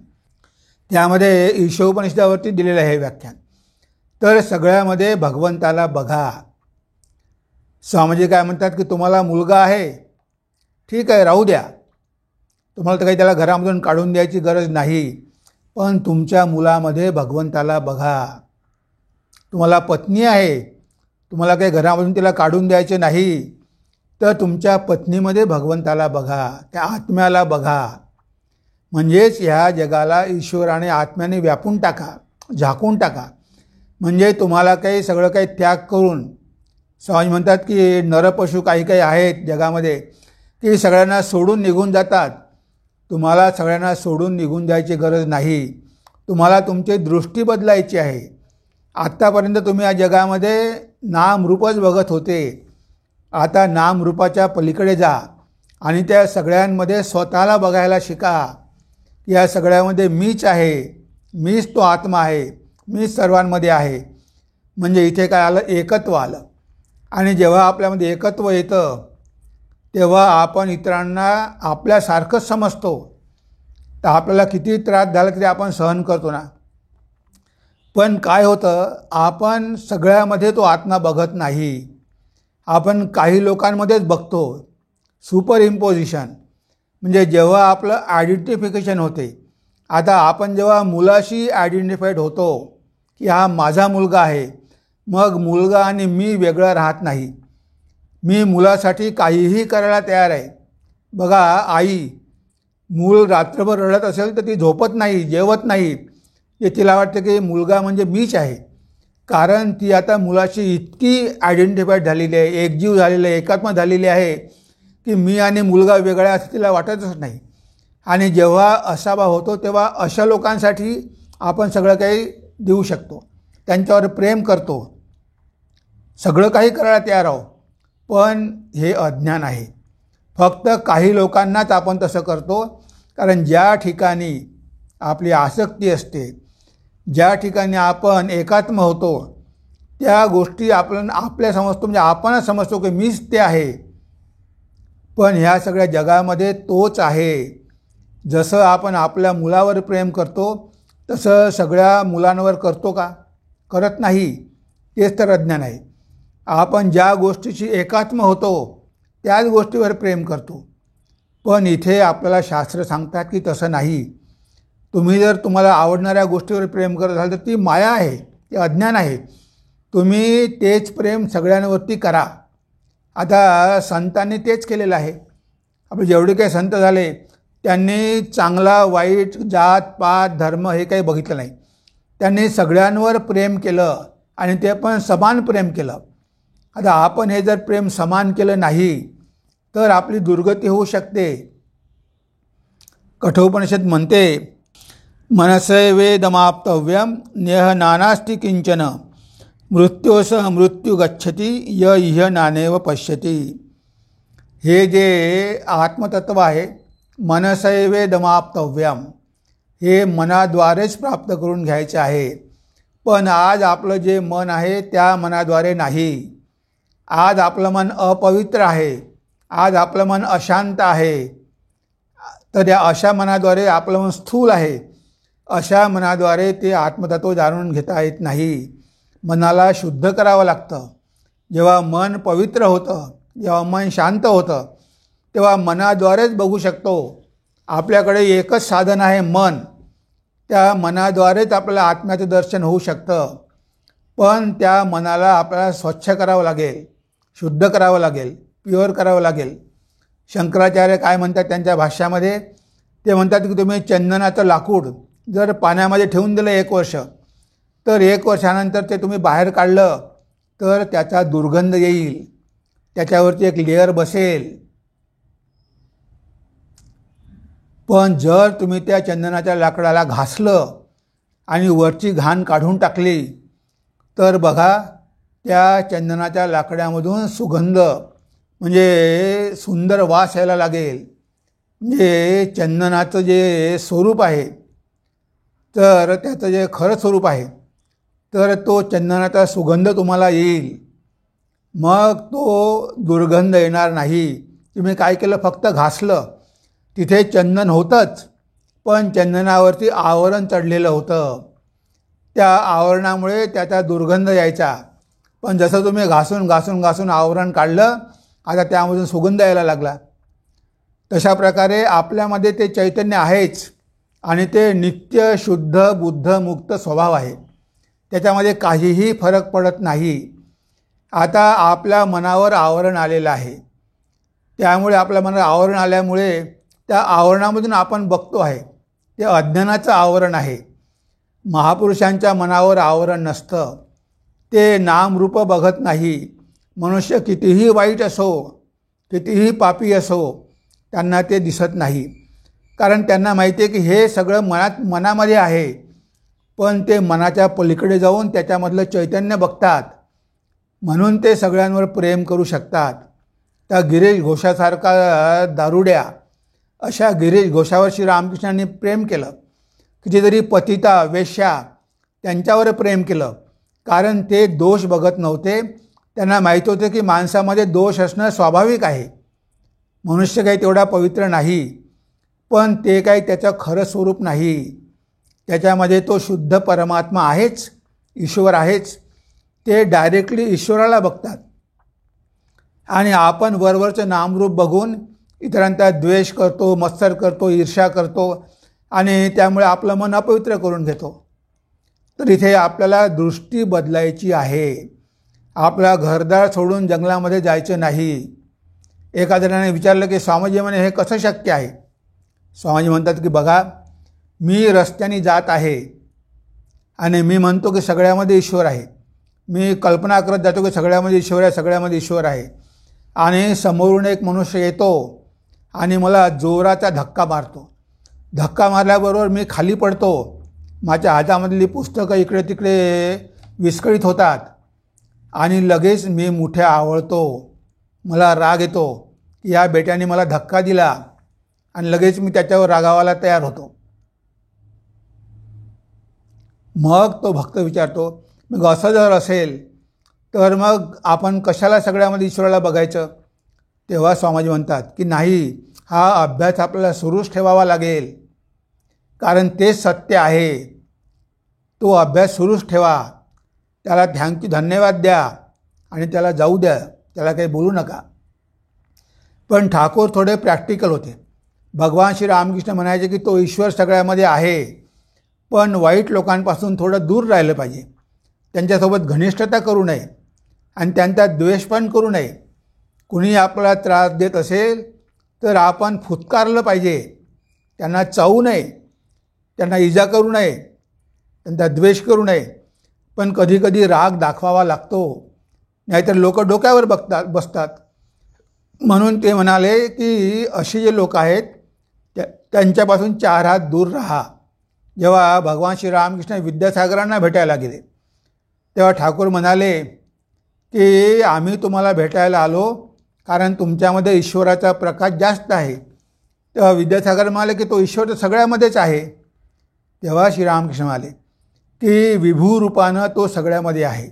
त्यामध्ये ईशोपनिषदावरती दिलेलं आहे हे व्याख्यान. तर सगळ्यामध्ये भगवंताला बघा. स्वामीजी काय म्हणतात की तुम्हाला मुलगा आहे, ठीक आहे, राहू द्या, तुम्हाला तर काही त्याला घरामधून काढून द्यायची गरज नाही, पण तुमच्या मुलामध्ये भगवंताला बघा. तुम्हाला पत्नी आहे, तुम्हाला काही घरामधून तिला काढून द्यायचे नाही, तर तुमच्या पत्नीमध्ये भगवंताला बघा, त्या आत्म्याला बघा. म्हणजेच ह्या जगाला ईश्वराने आत्म्याने व्यापून टाका, झाकून टाका. म्हणजे तुम्हाला काही सगळं काही त्याग करून, स्वामी म्हणतात की नरपशु काही काही आहेत जगामध्ये की सगळ्यांना सोडून निघून जातात. तुम्हाला सगळ्यांना सोडून निघून जायची गरज नाही. तुम्हाला तुमची दृष्टी बदलायची आहे. आत्तापर्यंत तुम्ही या जगामध्ये नामरूपच बघत होते. आता नामरूपाच्या पलीकडे जा आणि त्या सगळ्यांमध्ये स्वतःला बघायला शिका. या सगळ्यामध्ये मीच आहे, मीच तो आत्मा आहे, मीच सर्वांमध्ये आहे. म्हणजे इथे काय आलं, एकत्व आलं. आणि जेव्हा आपल्यामध्ये एकत्व येतं तेव्हा आपण इतरांना आपल्यासारखंच समजतो. तर आपल्याला किती त्रास झाला तरी आपण सहन करतो ना. पण काय होतं, आपण सगळ्यामध्ये तो आत्मा बघत नाही. आपण काही लोकांमध्येच बघतो. Super imposition. म्हणजे जेव्हा आपलं आयडेंटिफिकेशन होते, आता आपण जेव्हा मुलाशी आयडेंटिफाईड होतो की हा माझा मुलगा आहे, मग मुलगा आणि मी वेगळं राहत नाही. मी मुलासाठी काहीही करायला तयार आहे. बघा, आई मूल रात्रभर रडत असेल तर ती झोपत नाही, जेवत नाही. ते तिला वाटतं की मुलगा म्हणजे मीच आहे. कारण ती आता मुलाशी इतकी आयडेंटिफाईड झालेली आहे, एकजीव झालेली आहे, एकात्म झालेली आहे की मी आणि मुलगा वेगळा असं तिला वाटतच नाही. आणि जेव्हा असा भाव होतो तेव्हा अशा लोकांसाठी आपण सगळं काही देऊ शकतो, त्यांच्यावर प्रेम करतो, सगळं काही करायला तयार आहोत. पण हे अज्ञान आहे. फक्त काही लोकांनाच आपण तसं करतो. कारण ज्या ठिकाणी आपली आसक्ती असते, ज्या ठिकाणी आपण एकात्म होतो, त्या गोष्टी आपल्या समजतो. म्हणजे आपणच समजतो की मीच ते आहे. पण ह्या सगळ्या जगामध्ये तोच आहे. जसं आपण आपल्या मुलावर प्रेम करतो तसं सगळ्या मुलांवर करतो का? करत नाही. तेच तर अज्ञान आहे. आपण ज्या गोष्टीची एकात्म होतो त्याच गोष्टीवर प्रेम करतो. पण इथे आपल्याला शास्त्र सांगतात की तसं नाही. तुम्ही जर तुम्हाला आवडणाऱ्या गोष्टीवर प्रेम करत असाल तर ती माया आहे, ते अज्ञान आहे. तुम्ही तेच प्रेम सगळ्यांवरती करा. आता संतांनी तेच केलेलं आहे. आपले जेवढे काही संत झाले त्यांनी चांगला वाईट, जात पात, धर्म हे काही बघितलं नाही. त्यांनी सगळ्यांवर प्रेम केलं आणि ते पण समान प्रेम केलं. आता आपण हे जर प्रेम समान केलं नाही तर आपली दुर्गती होऊ शकते. कठोपनिषद म्हणते, मनसैवेदमाप्तव्यम नेह नानास्ति किंचन मृत्योसह मृत्यू गच्छति य इह नानेव पश्यति. हे जे आत्मतत्व आहे, मनसैवेदमाप्तव्यम, हे मनाद्वारेच प्राप्त करून घ्यायचे आहे. पण आज आपलं जे मन आहे त्या मनाद्वारे नाही. आज आपलं मन अपवित्र आहे, आज आपलं मन अशांत आहे. तर या अशा मनाद्वारे आपलं मन स्थूल आहे. अशा मनाद्वारे ते आत्मतत्व जाणून घेता येत नाही. मनाला शुद्ध करावं लागतं. जेव्हा मन पवित्र होतं, जेव्हा मन शांत होतं, तेव्हा मनाद्वारेच बघू शकतो. आपल्याकडे एकच साधन आहे, मन. त्या मनाद्वारेच आपल्याला आत्म्याचं दर्शन होऊ शकतं. पण त्या मनाला आपल्याला स्वच्छ करावं लागेल, शुद्ध करावं लागेल, प्युअर करावं लागेल. शंकराचार्य काय म्हणतात त्यांच्या भाष्यामध्ये, ते म्हणतात की तुम्ही चंदनाचं लाकूड जर पाण्यामध्ये ठेवून दिलं 1 वर्ष, तर 1 वर्षानंतर ते तुम्ही बाहेर काढलं तर त्याचा दुर्गंध येईल, त्याच्यावरती एक लेअर बसेल. पण जर तुम्ही त्या चंदनाच्या लाकडाला घासलं आणि वरची घाण काढून टाकली तर बघा, त्या चंदनाच्या लाकडामधून सुगंध म्हणजे सुंदर वास यायला लागेल. म्हणजे चंदनाचं जे स्वरूप आहे तर त्याचं जे खरं स्वरूप आहे तर तो चंदनाचा सुगंध तुम्हाला येईल. मग तो दुर्गंध येणार नाही. तुम्ही काय केलं, फक्त घासलं, तिथे चंदन होतंच, पण चंदनावरती आवरण चढलेलं होतं. त्या आवरणामुळे त्याचा दुर्गंध यायचा. पण जसं तुम्ही घासून घासून घासून आवरण काढलं, आता त्यामधून सुगंध यायला लागला. तशा प्रकारे आपल्यामध्ये ते चैतन्य आहेच आणि ते नित्य शुद्ध बुद्ध मुक्त स्वभाव आहे. त्याच्यामध्ये काहीही फरक पडत नाही. आता आपल्या मनावर आवरण आलेलं आहे. त्यामुळे आपल्या मनावर आवरण आल्यामुळे त्या आवरणामधून आपण बघतो आहे. ते अज्ञानाचं आवरण आहे. महापुरुषांच्या मनावर आवरण नसतं. ते नामरूप बघत नाही. मनुष्य कितीही वाईट असो, कितीही पापी असो, त्यांना ते दिसत नाही. कारण त्यांना माहिती आहे की हे सगळं मनामध्ये आहे. पण ते मनाच्या पलीकडे जाऊन त्याच्यामधलं चैतन्य बघतात. म्हणून ते सगळ्यांवर प्रेम करू शकतात. त्या गिरीश घोषासारखा दारुड्या, अशा गिरीश घोषावर श्रीरामकृष्णांनी प्रेम केलं. कितीतरी पतिता वेश्या त्यांच्यावर प्रेम केलं. कारण ते दोष बघत नव्हते. त्यांना माहीत होतं की माणसामध्ये दोष असणं स्वाभाविक आहे. मनुष्य काही तेवढा पवित्र नाही, पण ते काही त्याचं खरं स्वरूप नाही. त्याच्यामध्ये तो शुद्ध परमात्मा आहेच, ईश्वर आहेच. ते डायरेक्टली ईश्वराला बघतात. आणि आपण वरवरचं नामरूप बघून इतरांचा द्वेष करतो, मत्सर करतो, ईर्ष्या करतो आणि त्यामुळे आपलं मन अपवित्र करून घेतो. तर इथे आपल्याला दृष्टी बदलायची आहे. आपला घरदार सोडून जंगलामध्ये जायचं नाही. एका जणाने विचारलं की स्वामीजी म्हणे हे कसं शक्य आहे. स्वामीजी म्हणतात की बघा, मी रस्त्याने जात आहे आणि मी म्हणतो की सगळ्यामध्ये ईश्वर आहे. मी कल्पना करत जातो की सगळ्यामध्ये ईश्वर आहे, सगळ्यामध्ये ईश्वर आहे. आणि समोरून एक मनुष्य येतो आणि मला जोराचा धक्का मारतो. धक्का मारल्याबरोबर मी खाली पडतो. माझ्या हातामधली पुस्तकं इकडे तिकडे विस्कळीत होतात आणि लगेच मी मुठ्या आवळतो. मला राग येतो की या बेट्याने मला धक्का दिला आणि लगेच मी त्याच्यावर रागावायला तयार होतो. मग तो भक्त विचारतो, मग असं जर असेल तर मग आपण कशाला सगळ्यामध्ये ईश्वराला बघायचं. तेव्हा स्वामीजी म्हणतात की नाही, हा अभ्यास आपल्याला सुरूच ठेवावा लागेल. कारण तेच सत्य आहे. तो अभ्यास सुरूच ठेवा. त्याला धन्यवाद द्या आणि त्याला जाऊ द्या. त्याला काही बोलू नका. पण ठाकूर थोडे प्रॅक्टिकल होते. भगवान श्री रामकृष्ण म्हणायचे की तो ईश्वर सगळ्यामध्ये आहे, पण वाईट लोकांपासून थोडं दूर राहिलं पाहिजे. त्यांच्यासोबत घनिष्ठता करू नये आणि त्यांचा द्वेष पण करू नये. कुणी आपल्याला त्रास देत असेल तर आपण फुत्कारलं पाहिजे. त्यांना चावू नये, त्यांना इजा करू नये, त्यांचा द्वेष करू नये. पण कधीकधी राग दाखवावा लागतो, नाहीतर लोक डोक्यावर बसतात. म्हणून ते म्हणाले की असे जे लोक आहेत त्यांच्यापासून 4 हात दूर राहा. जेव्हा भगवान श्रीरामकृष्ण विद्यासागरांना भेटायला गेले तेव्हा ठाकूर म्हणाले की आम्ही तुम्हाला भेटायला आलो कारण तुमच्यामध्ये ईश्वराचा प्रकाश जास्त आहे. तेव्हा विद्यासागर म्हणाले की तो ईश्वर तर सगळ्यामध्येच आहे. तेव्हा श्रीरामकृष्ण म्हणाले की विभू रूपानं तो सगळ्यामध्ये आहे,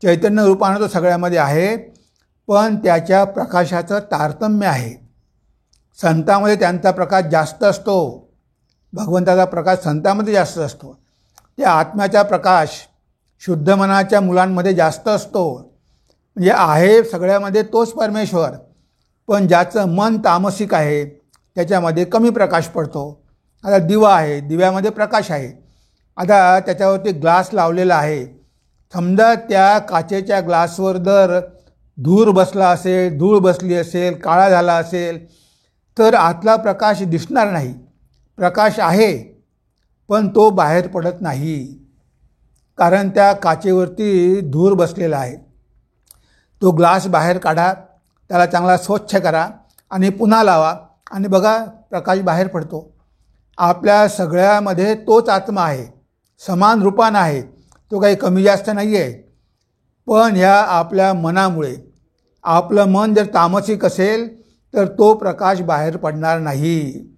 चैतन्य रूपानं तो सगळ्यामध्ये आहे, पण त्याच्या प्रकाशाचं तारतम्य आहे. संतांमध्ये त्यांचा प्रकाश जास्त असतो, भगवंताचा प्रकाश संतांमध्ये जास्त असतो. त्या आत्म्याचा प्रकाश शुद्ध मनाच्या मुलांमध्ये जास्त असतो. म्हणजे आहे सगळ्यामध्ये तोच परमेश्वर, पण ज्याचं मन तामसिक आहे त्याच्यामध्ये कमी प्रकाश पडतो. आता दिवा आहे, दिव्यामध्ये प्रकाश आहे. आता त्याच्यावरती ग्लास लावलेला आहे. समजा त्या काचेच्या ग्लासवर जर धूर बसला असेल, धूळ बसली असेल, काळा झाला असेल तर आतला प्रकाश दिसणार नाही. प्रकाश आहे पण तो बाहेर पडत नाही, कारण त्या काचेवरती धूर बसलेला आहे. तो ग्लास बाहेर काढा, त्याला चांगला स्वच्छ करा आणि पुन्हा लावा आणि बघा प्रकाश बाहेर पडतो. आपल्या सगळ्यामध्ये तोच आत्मा आहे, समान रूपानं आहे, तो काही कमी जास्त नाही आहे. पण ह्या आपल्या मनामुळे, आपलं मन जर तामसिक असेल तर तो प्रकाश बाहेर पडणार नाही.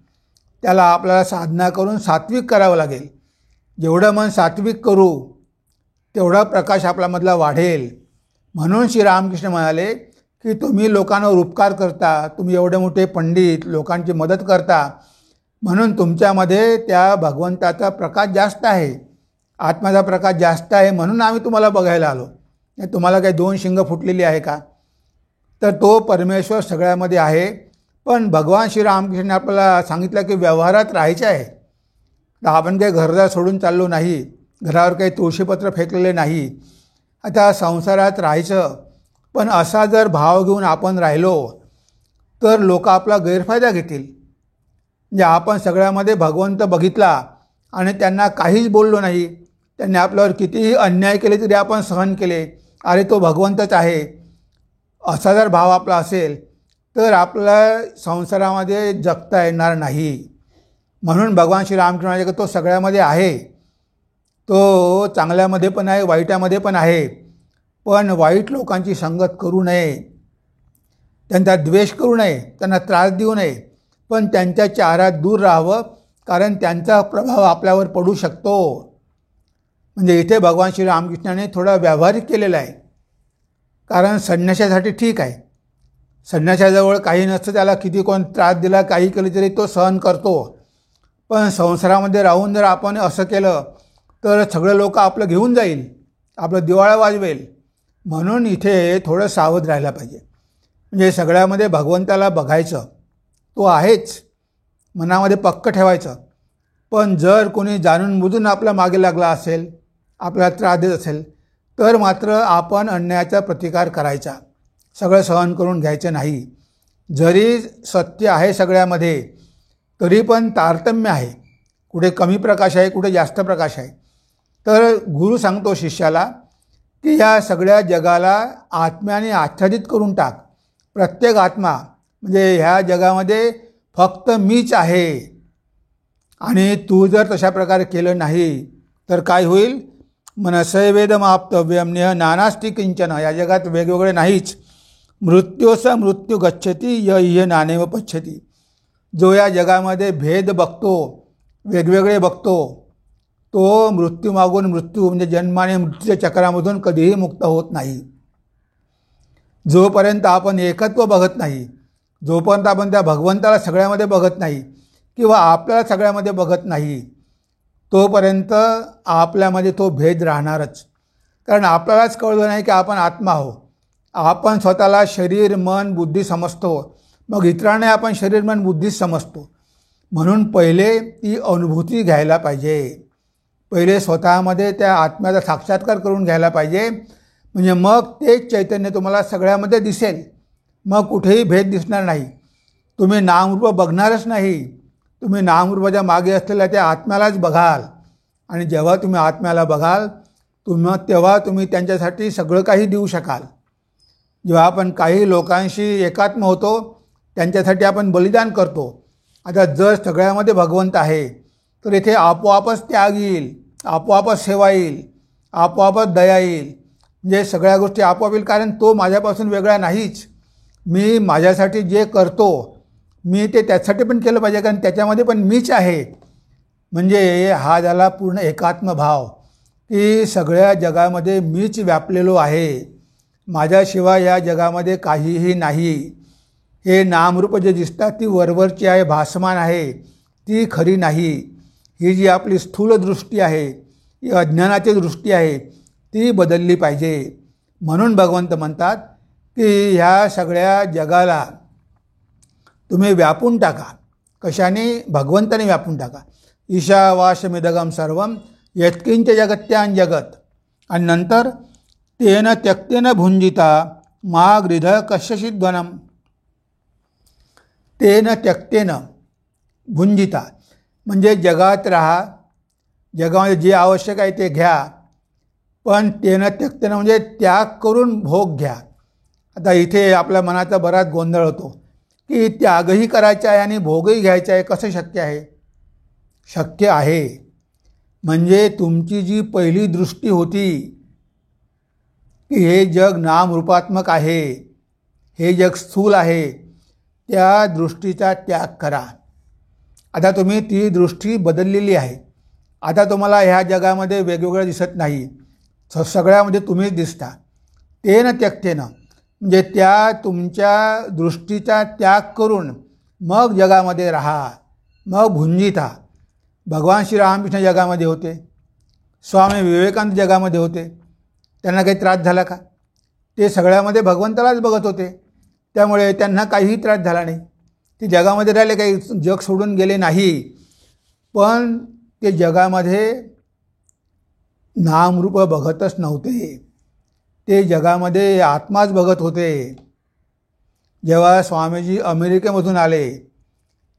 त्याला आपल्याला साधना करून सात्विक करावं लागेल. जेवढं मन सात्विक करू तेवढा प्रकाश आपल्यामधला वाढेल. म्हणून श्रीरामकृष्ण म्हणाले की तुम्ही लोकांवर उपकार करता, तुम्ही एवढे मोठे पंडित लोकांची मदत करता, म्हणून तुमच्यामध्ये त्या भगवंताचा प्रकाश जास्त आहे, आत्म्याचा प्रकाश जास्त आहे, म्हणून आम्ही तुम्हाला बघायला आलो. तुम्हाला काही 2 शिंग फुटलेली आहे का? तर तो परमेश्वर सगळ्यामध्ये आहे. पण भगवान श्रीरामकृष्णाने आपल्याला सांगितलं की व्यवहारात राहायचे आहे. तर आपण काही घरदार सोडून चाललो नाही, घरावर काही तुळशीपत्र फेकलेले नाही. आता संसारात राहायचं, पण असा जर भाव घेऊन आपण राहिलो तर लोक आपला गैरफायदा घेतील. म्हणजे आपण सगळ्यामध्ये भगवंत बघितला आणि त्यांना काहीच बोललो नाही, त्यांनी आपल्यावर कितीही अन्याय केले तरी आपण सहन केले, अरे तो भगवंतच आहे, असा जर भाव आपला असेल तर आपल्या संसारामध्ये जगता येणार नाही. म्हणून भगवान श्रीरामकृष्ण म्हणाले की तो सगळ्यामध्ये आहे, तो चांगल्यामध्ये पण आहे, वाईटामध्ये पण आहे. पण वाईट लोकांची संगत करू नये, त्यांचा द्वेष करू नये, त्यांना त्रास देऊ नये, पण त्यांच्या चारात दूर राहावं, कारण त्यांचा प्रभाव आपल्यावर पडू शकतो. म्हणजे इथे भगवान श्रीरामकृष्णाने थोडा व्यावहारिक केलेला आहे. कारण संन्याशासाठी ठीक आहे, संन्याशाजवळ काही नसतं, त्याला किती कोण त्रास दिला काही केलं तरी तो सहन करतो. पण संसारामध्ये राहून जर आपण असं केलं तर सगळे लोक आपलं घेऊन जाईल, आपलं दिवाळा वाजवेल. म्हणून इथे थोडं सावध राहायला पाहिजे. म्हणजे सगळ्यामध्ये भगवंताला बघायचं, तो आहेच, मनामध्ये पक्क ठेवायचं. पण जर कोणी जाणून बुजून आपल्या मागे लागला असेल, आपल्याला त्रास देत असेल, तर मात्र आपण अन्यायाचा प्रतिकार करायचा, सगळं सहन करून घ्यायचं नाही. जरी सत्य आहे सगळ्यामध्ये तरी पण तारतम्य आहे, कुठे कमी प्रकाश आहे, कुठे जास्त प्रकाश आहे. तर गुरु सांगतो शिष्याला की या सगळ्या जगाला आत्म्याने आच्छादित करून टाक. प्रत्येक आत्मा म्हणजे ह्या जगामध्ये फक्त मीच आहे. आणि तू जर तशा प्रकारे केलं नाही तर काय होईल? मनसैवेदमाप्तव्यम नेह नानास्ति किंचन. या जगात वेगवेगळे नाहीच. मृत्योस मृत्यू गच्छती य इह नानेव पच्छती. जो या जगामध्ये भेद बघतो, वेगवेगळे बघतो, तो मृत्यू मागून मृत्यू म्हणजे जन्म आणि मृत्यूच्या चक्रामधून कधीही मुक्त होत नाही. जोपर्यंत आपण एकत्व बघत नाही, जोपर्यंत आपण त्या भगवंताला सगळ्यामध्ये बघत नाही किंवा आपल्याला सगळ्यामध्ये बघत नाही, तोपर्यंत आपल्यामध्ये तो भेद राहणारच. कारण आपल्यालाच कळलं नाही की आपण आत्मा आहो. आपण स्वतःला शरीर मन बुद्धी समजतो, मग इतरांना आपण शरीर मन बुद्धीच समजतो. म्हणून पहिले ती अनुभूती घ्यायला पाहिजे, पहिले स्वतःमध्ये त्या आत्म्याचा साक्षात्कार करून घ्यायला पाहिजे. म्हणजे मग तेच चैतन्य तुम्हाला सगळ्यामध्ये दिसेल, मग कुठेही भेद दिसणार नाही. तुम्ही नामरूप बघणारच नाही, तुम्ही नामरूपाच्या मागे असलेल्या त्या आत्म्यालाच बघाल. आणि जेव्हा तुम्ही आत्म्याला बघाल तेव्हा तुम्ही त्यांच्यासाठी सगळं काही देऊ शकाल. जेव्हा आपण काही लोकांशी एकात्म होतो त्यांच्यासाठी आपण बलिदान करतो. आता जर सगळ्यामध्ये भगवंत आहे तर इथे आपोआपच त्याग येईल, आपोआपच सेवा येईल, आपोआपच दया येईल. म्हणजे सगळ्या गोष्टी आपोआप येईल, कारण तो माझ्यापासून वेगळा नाहीच. मी माझ्यासाठी जे करतो मी ते त्यासाठी पण केलं पाहिजे, कारण त्याच्यामध्ये पण मीच आहे. म्हणजे हा झाला पूर्ण एकात्म भाव की सगळ्या जगामध्ये मीच व्यापलेलो आहे, माझ्याशिवाय या जगामध्ये काहीही नाही. हे नामरूप जे दिसतात ती वरवरची आहे, भासमान आहे, ती खरी नाही. ही जी आपली स्थूल दृष्टी आहे, ही अज्ञानाची दृष्टी आहे, ती बदलली पाहिजे. म्हणून भगवंत म्हणतात की ह्या सगळ्या जगाला तुम्ही व्यापून टाका. कशाने? भगवंताने व्यापून टाका. ईशावास्यमिदगम सर्वम यत्किंच जगत्यान जगत. आणि नंतर तेन त्यक्तेन भुंजिता मा गृध कश्यचिद्वनम. तेन त्यक्तेन भुंजिता म्हणजे जगात राहा, जगामध्ये जे आवश्यक आहे ते घ्या, पण तेन त्यक्तेन म्हणजे त्याग करून भोग घ्या. आता इथे आपल्या मनाचा बराच गोंधळ होतो की त्यागही करायचा आहे आणि भोगही घ्यायचा आहे, कसं शक्य आहे? शक्य आहे. म्हणजे तुमची जी पहिली दृष्टी होती की हे जग नामरूपात्मक आहे, हे जग स्थूल आहे, त्या दृष्टीचा त्याग करा. आता तुम्ही ती दृष्टी बदललेली आहे. आता तुम्हाला ह्या जगामध्ये वेगवेगळं दिसत नाही, सगळ्यामध्ये तुम्हीच दिसता. तेन त्यक्तेन म्हणजे त्या तुमच्या दृष्टीचा त्याग करून मग जगामध्ये राहा, मग भुंजिता. भगवान श्रीरामकृष्ण जगामध्ये होते, स्वामी विवेकानंद जगामध्ये होते, त्यांना काही त्रास झाला का? ते सगळ्यामध्ये भगवंतालाच बघत होते, त्यामुळे त्यांना काहीही त्रास झाला नाही. ते जगामध्ये राहिले, काही जग सोडून गेले नाही. पण ते जगामध्ये नामरूप बघतच नव्हते, ते जगामध्ये आत्माच बघत होते. जेव्हा स्वामीजी अमेरिकेमधून आले,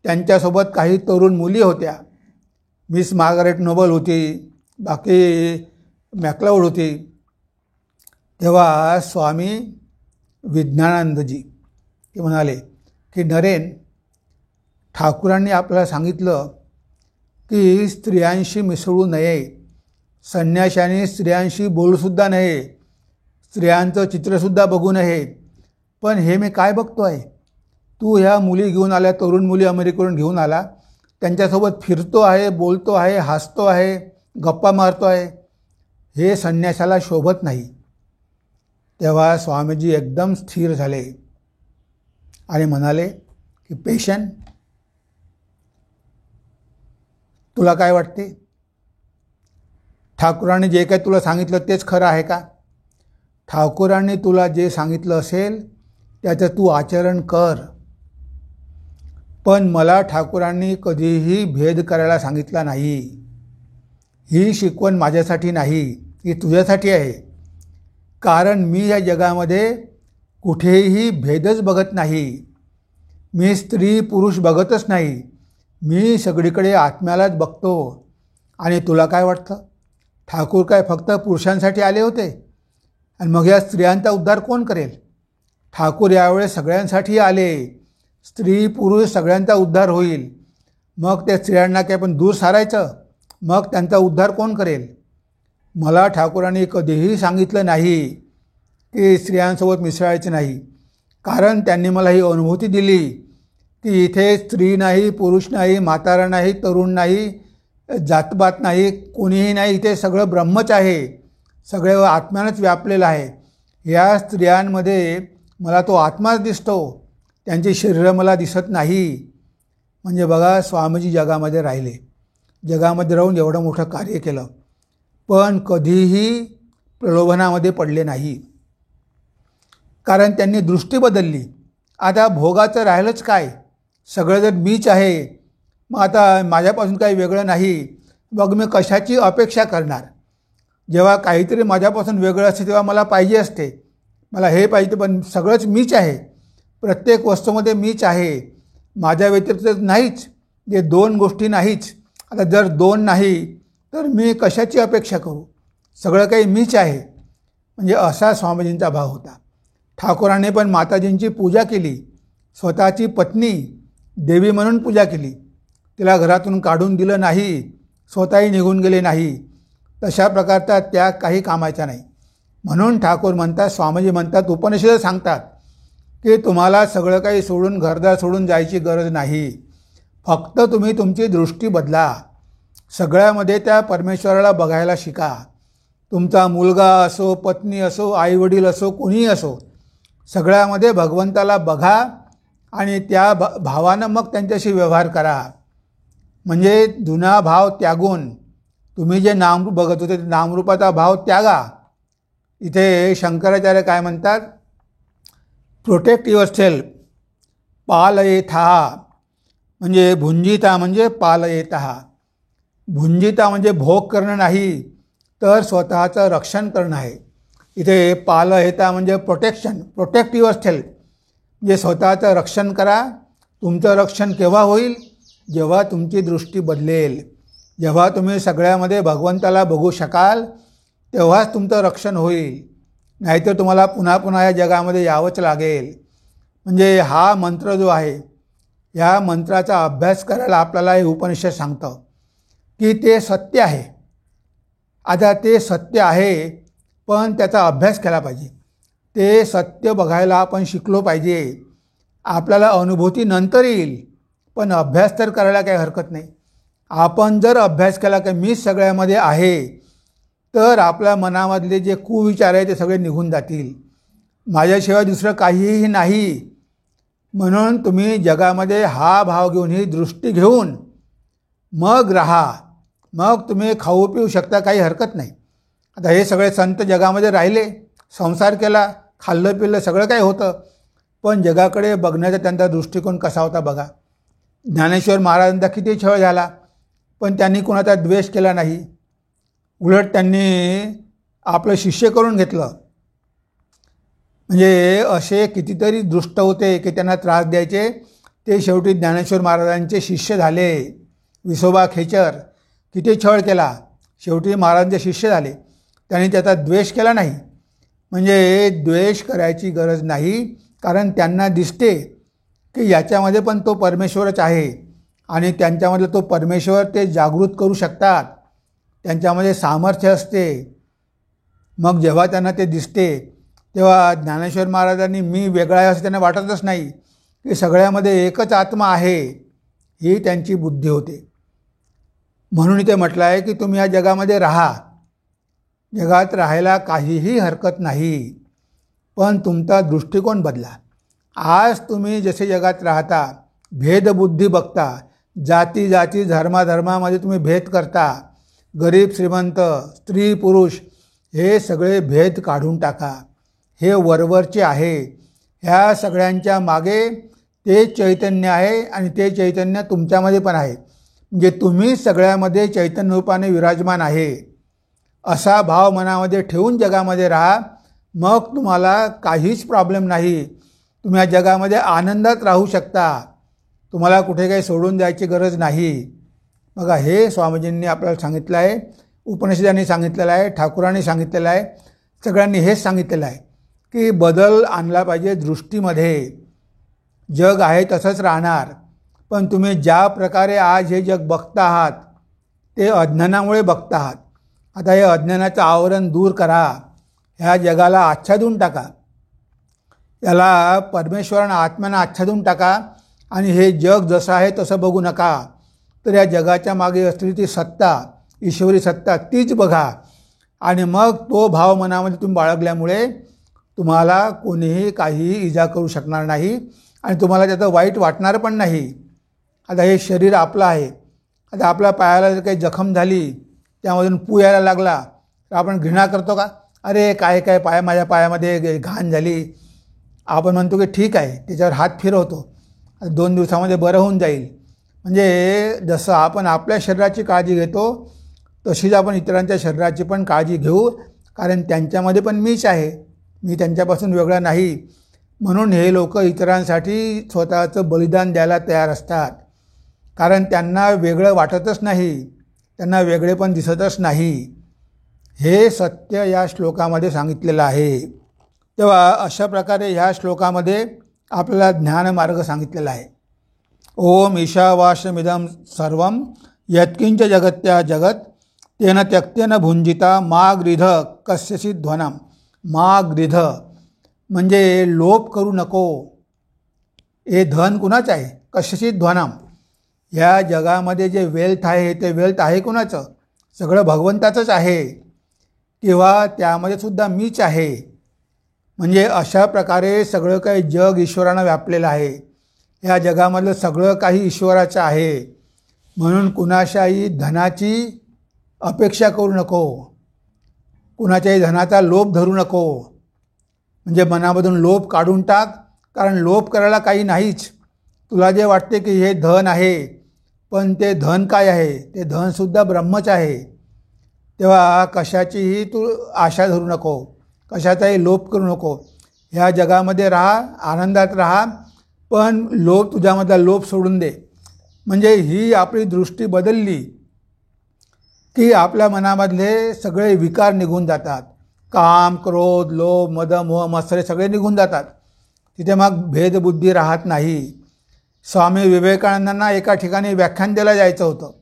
त्यांच्यासोबत काही तरुण मुली होत्या. मिस मार्गारेट नोबल होती, बाकी मॅक्लाउड होती. तेव्हा स्वामी विज्ञानानंदजी ते म्हणाले की नरेन, ठाकूरांनी आपल्याला सांगितलं की स्त्रियांशी मिसळू नये, संन्याशांनी स्त्रियांशी बोलूसुद्धा नये, स्त्रियांचं चित्रसुद्धा बघू नये. पण हे मी काय बघतो आहे, तू ह्या मुली घेऊन आल्या, तरुण मुली अमेरिकेवरून घेऊन आला, त्यांच्यासोबत फिरतो आहे, बोलतो आहे, हसतो आहे, गप्पा मारतो आहे, हे संन्यासाला शोभत नाही. तेव्हा स्वामीजी एकदम स्थिर झाले आणि म्हणाले की पेशंट, तुला काय वाटते? ठाकूरांनी जे काही तुला सांगितलं तेच खरं आहे का? ठाकूरांनी तुला जे सांगितलं असेल त्याचं तू आचरण कर. पण मला ठाकूरांनी कधीही भेद करायला सांगितला नाही. ही शिकवण माझ्यासाठी नाही, ही तुझ्यासाठी आहे. कारण मी या जगामध्ये कुठेही भेदच बघत नाही. मी स्त्री पुरुष बघतच नाही, मी सगळीकडे आत्म्यालाच बघतो. आणि तुला काय वाटतं, ठाकूर काय फक्त पुरुषांसाठी आले होते? आणि मग या स्त्रियांचा उद्धार कोण करेल? ठाकूर यावेळेस सगळ्यांसाठी आले, स्त्री पुरुष सगळ्यांचा उद्धार होईल. मग त्या स्त्रियांना काय पण दूर सारायचं? मग त्यांचा उद्धार कोण करेल? मला ठाकूरांनी कधीही सांगितलं नाही की स्त्रियांसोबत मिसळायचं नाही. कारण त्यांनी मला ही अनुभूती दिली की इथे स्त्री नाही, पुरुष नाही, म्हातारा नाही, तरुण नाही, जातपात नाही, कोणीही नाही, इथे सगळं ब्रह्मच आहे, सगळं आत्म्यानंच व्यापलेलं आहे. या स्त्रियांमध्ये मला तो आत्माच दिसतो, त्यांची शरीरं मला दिसत नाही. म्हणजे बघा, स्वामीजी जगामध्ये राहिले, जगामध्ये राहून एवढं मोठं कार्य केलं, पण कधीही प्रलोभनामध्ये पडले नाही. कारण त्यांनी दृष्टी बदलली. आता भोगाचं राहिलंच काय, सगळं जर मीच आहे, मग आता माझ्यापासून काही वेगळं नाही, मग मी कशाची अपेक्षा करणार? जेव्हा काहीतरी माझ्यापासून वेगळं असते तेव्हा मला पाहिजे असते, मला हे पाहिजे, पण सगळंच मीच आहे, प्रत्येक वस्तूमध्ये मीच आहे, माझ्या व्यतिरिक्त नाहीच, जे दोन गोष्टी नाहीच. आता जर दोन नाही तर मी कशाची अपेक्षा करू? सगळं काही मीच आहे. म्हणजे असा स्वामीजींचा भाव होता. ठाकूरांनी पण माताजींची पूजा केली, स्वतःची पत्नी देवी म्हणून पूजा केली, तिला घरातून काढून दिलं नाही, स्वतःही निघून गेले नाही. तशा प्रकारचा त्याग काही कामाचा नाही. म्हणून ठाकूर म्हणतात, स्वामीजी म्हणतात, उपनिषद सांगतात की तुम्हाला सगळं काही सोडून, घरदार सोडून जायची गरज नाही. फक्त तुम्ही तुमची दृष्टी बदला, सगळ्यामध्ये त्या परमेश्वराला बघायला शिका. तुमचा मुलगा असो, पत्नी असो, आईवडील असो, कोणीही असो, सगळ्यामध्ये भगवंताला बघा आणि त्या भावानं मग त्यांच्याशी व्यवहार करा. म्हणजे जुना भाव त्यागून तुम्ही जे नामरूप बघत होते ते नामरूपाचा भाव त्यागा. इथे शंकराचार्य काय म्हणतात, प्रोटेक्ट युअर सेल्फ, पालयेथः, म्हणजे भुंजिता म्हणजे पालयेतः. भुंजिता म्हणजे भोग करणं नाही, तर स्वतःचं रक्षण करणं आहे. इथे पालयेता म्हणजे प्रोटेक्शन, प्रोटेक्ट युअर सेल्फ, म्हणजे स्वतःचं रक्षण करा. तुमचं रक्षण केव्हा होईल? जेव्हा तुमची दृष्टी बदलेल, जेव्हा तुम्ही सगळ्यामध्ये भगवंताला बघू शकाल, तेव्हाच तुमचं रक्षण होईल. नाहीतर तुम्हाला पुन्हा पुन्हा या जगामध्ये यावंच लागेल. म्हणजे हा मंत्र जो आहे, या मंत्राचा अभ्यास करायला आपल्याला हे उपनिषद सांगतं की ते सत्य आहे. आता ते सत्य आहे, पण त्याचा अभ्यास केला पाहिजे. ते सत्य बघायला आपण शिकलो पाहिजे. आपल्याला अनुभूती नंतर येईल, पण अभ्यास तर करायला काही हरकत नाही. आपण जर अभ्यास केला की मीच सगळ्यामध्ये आहे, तर आपल्या मनामधले जे कुविचार आहे ते सगळे निघून जातील. माझ्याशिवाय दुसरं काहीही नाही. म्हणून तुम्ही जगामध्ये हा भाव घेऊन, ही दृष्टी घेऊन मग राहा. मग तुम्ही खाऊ पिऊ शकता, काही हरकत नाही. आता हे सगळे संत जगामध्ये राहिले, संसार केला, खाल्लं पिल्लं सगळं काही होतं, पण जगाकडे बघण्याचा त्यांचा दृष्टिकोन कसा होता बघा. ज्ञानेश्वर महाराजांचा किती छळ झाला, पण त्यांनी कोणाचा द्वेष केला नाही. उलट त्यांनी आपलं शिष्य करून घेतलं. म्हणजे असे कितीतरी दुष्ट होते की त्यांना त्रास द्यायचे, ते शेवटी ज्ञानेश्वर महाराजांचे शिष्य झाले. विसोबा खेचर किती छळ केला, शेवटी महाराजांचे शिष्य झाले. त्यांनी त्याचा द्वेष केला नाही. म्हणजे द्वेष करायची गरज नाही, कारण त्यांना दिसते की याच्यामध्ये पण तो परमेश्वरच आहे आणि त्यांच्यामधला तो परमेश्वर ते जागृत करू शकतात. त्यांच्यामध्ये सामर्थ्य असते. मग जेव्हा त्यांना ते दिसते तेव्हा ज्ञानेश्वर महाराजांनी मी वेगळा आहे असं त्यांना वाटतच नाही, की सगळ्यामध्ये एकच आत्मा आहे, ही त्यांची बुद्धी होते. म्हणून ते म्हटलं आहे की तुम्ही या जगामध्ये राहा. जगात राहायला काहीही हरकत नाही, पण तुमचा दृष्टिकोन बदला. आज तुम्ही जसे जगात राहता, भेदबुद्धी बघता, जाती जाती धर्माधर्मामध्ये तुम्ही भेद करता, गरीब श्रीमंत, स्त्री पुरुष हे सगळे भेद काढून टाका. हे वरवरचे आहे. ह्या सगळ्यांच्या मागे ते चैतन्य आहे आणि ते चैतन्य तुमच्यामध्ये पण आहे. म्हणजे तुम्ही सगळ्यामध्ये चैतन्य रूपाने विराजमान आहे, असा भाव मनामध्ये ठेवून जगामध्ये राहा. मग तुम्हाला काहीच प्रॉब्लेम नाही. तुम्ही या जगामध्ये आनंदात राहू शकता. तुम्हाला कुठे काही सोडून जायची गरज नाही. बघा, हे स्वामीजींनी आपल्याला सांगितलं आहे, उपनिषदांनी सांगितलेलं आहे, ठाकुरांनी सांगितलेलं आहे, सगळ्यांनी हेच सांगितलेलं आहे की बदल आणला पाहिजे दृष्टीमध्ये. जग आहे तसंच राहणार, पण तुम्ही ज्या प्रकारे आज हे जग बघता आहात ते अज्ञानामुळे बघता आहात. आता हे अज्ञानाचं आवरण दूर करा. ह्या जगाला आच्छादून टाका, याला परमेश्वरानं आत्म्यानं आच्छादून टाका आणि हे जग जसं आहे तसं बघू नका. तर या जगाच्या मागे असलेली ती सत्ता, ईश्वरी सत्ता, तीच बघा. आणि मग तो भाव मनामध्ये तुम्ही बाळगल्यामुळे तुम्हाला कोणीही काहीही इजा करू शकणार नाही आणि तुम्हाला त्याचं वाईट वाटणार पण नाही. आता हे शरीर आपलं आहे. आता आपल्या पायाला जर काही जखम झाली, त्यामधून पू यायला लागला, तर आपण घृणा करतो का? अरे काय माझ्या पायामध्ये घाण झाली. आपण म्हणतो की ठीक आहे, त्याच्यावर हात फिरवतो, 2 दिवसामध्ये बरं होऊन जाईल. म्हणजे जसं आपण आपल्या शरीराची काळजी घेतो, तशीच आपण इतरांच्या शरीराची पण काळजी घेऊ, कारण त्यांच्यामध्ये पण मीच आहे, मी त्यांच्यापासून वेगळा नाही. म्हणून हे लोक इतरांसाठी स्वतःचं बलिदान द्यायला तयार असतात, कारण त्यांना वेगळं वाटतच नाही, त्यांना वेगळे पण दिसतच नाही. हे सत्य या श्लोकामध्ये सांगितलेलं आहे. तेव्हा अशा प्रकारे ह्या श्लोकामध्ये आपल्याला ज्ञानमार्ग सांगितलेला आहे. ओम ईशावास्यमिदं सर्वं यत्किंच जगत्या जगत तेन त्यक्तेन भुंजिता मा गृध कस्यचित् ध्वनम. मा गृध म्हणजे लोभ करू नको. हे धन कुणाचं आहे? कस्यचित् ध्वनम. ह्या जगामध्ये जे वेल्थ आहे ते वेल्थ आहे कुणाचं? सगळं भगवंताचंच आहे, किंवा त्यामध्ये सुद्धा मीच आहे. म्हणजे अशा प्रकारे सगळं काही जग ईश्वरानं व्यापलेलं आहे. या जगामधलं सगळं काही ईश्वराचं आहे. म्हणून कुणाशाही धनाची अपेक्षा करू नको, कुणाच्याही धनाचा लोभ धरू नको. म्हणजे मनामधून लोभ काढून टाक, कारण लोभ करायला काही नाहीच. तुला जे वाटते की हे धन आहे, पण ते धन काय आहे? ते धनसुद्धा ब्रह्मच आहे. तेव्हा कशाचीही तू आशा धरू नको, कशाचाही लोभ करू नको. ह्या जगामध्ये राहा, आनंदात राहा, पण लोभ, तुझ्यामधला लोभ सोडून दे. म्हणजे ही आपली दृष्टी बदलली की आपल्या मनामधले सगळे विकार निघून जातात. काम, क्रोध, लोभ, मद, मोह, मत्सरे सगळे निघून जातात. तिथे मग भेदबुद्धी राहत नाही. स्वामी विवेकानंदांना एका ठिकाणी व्याख्यान द्यायला जायचं होतं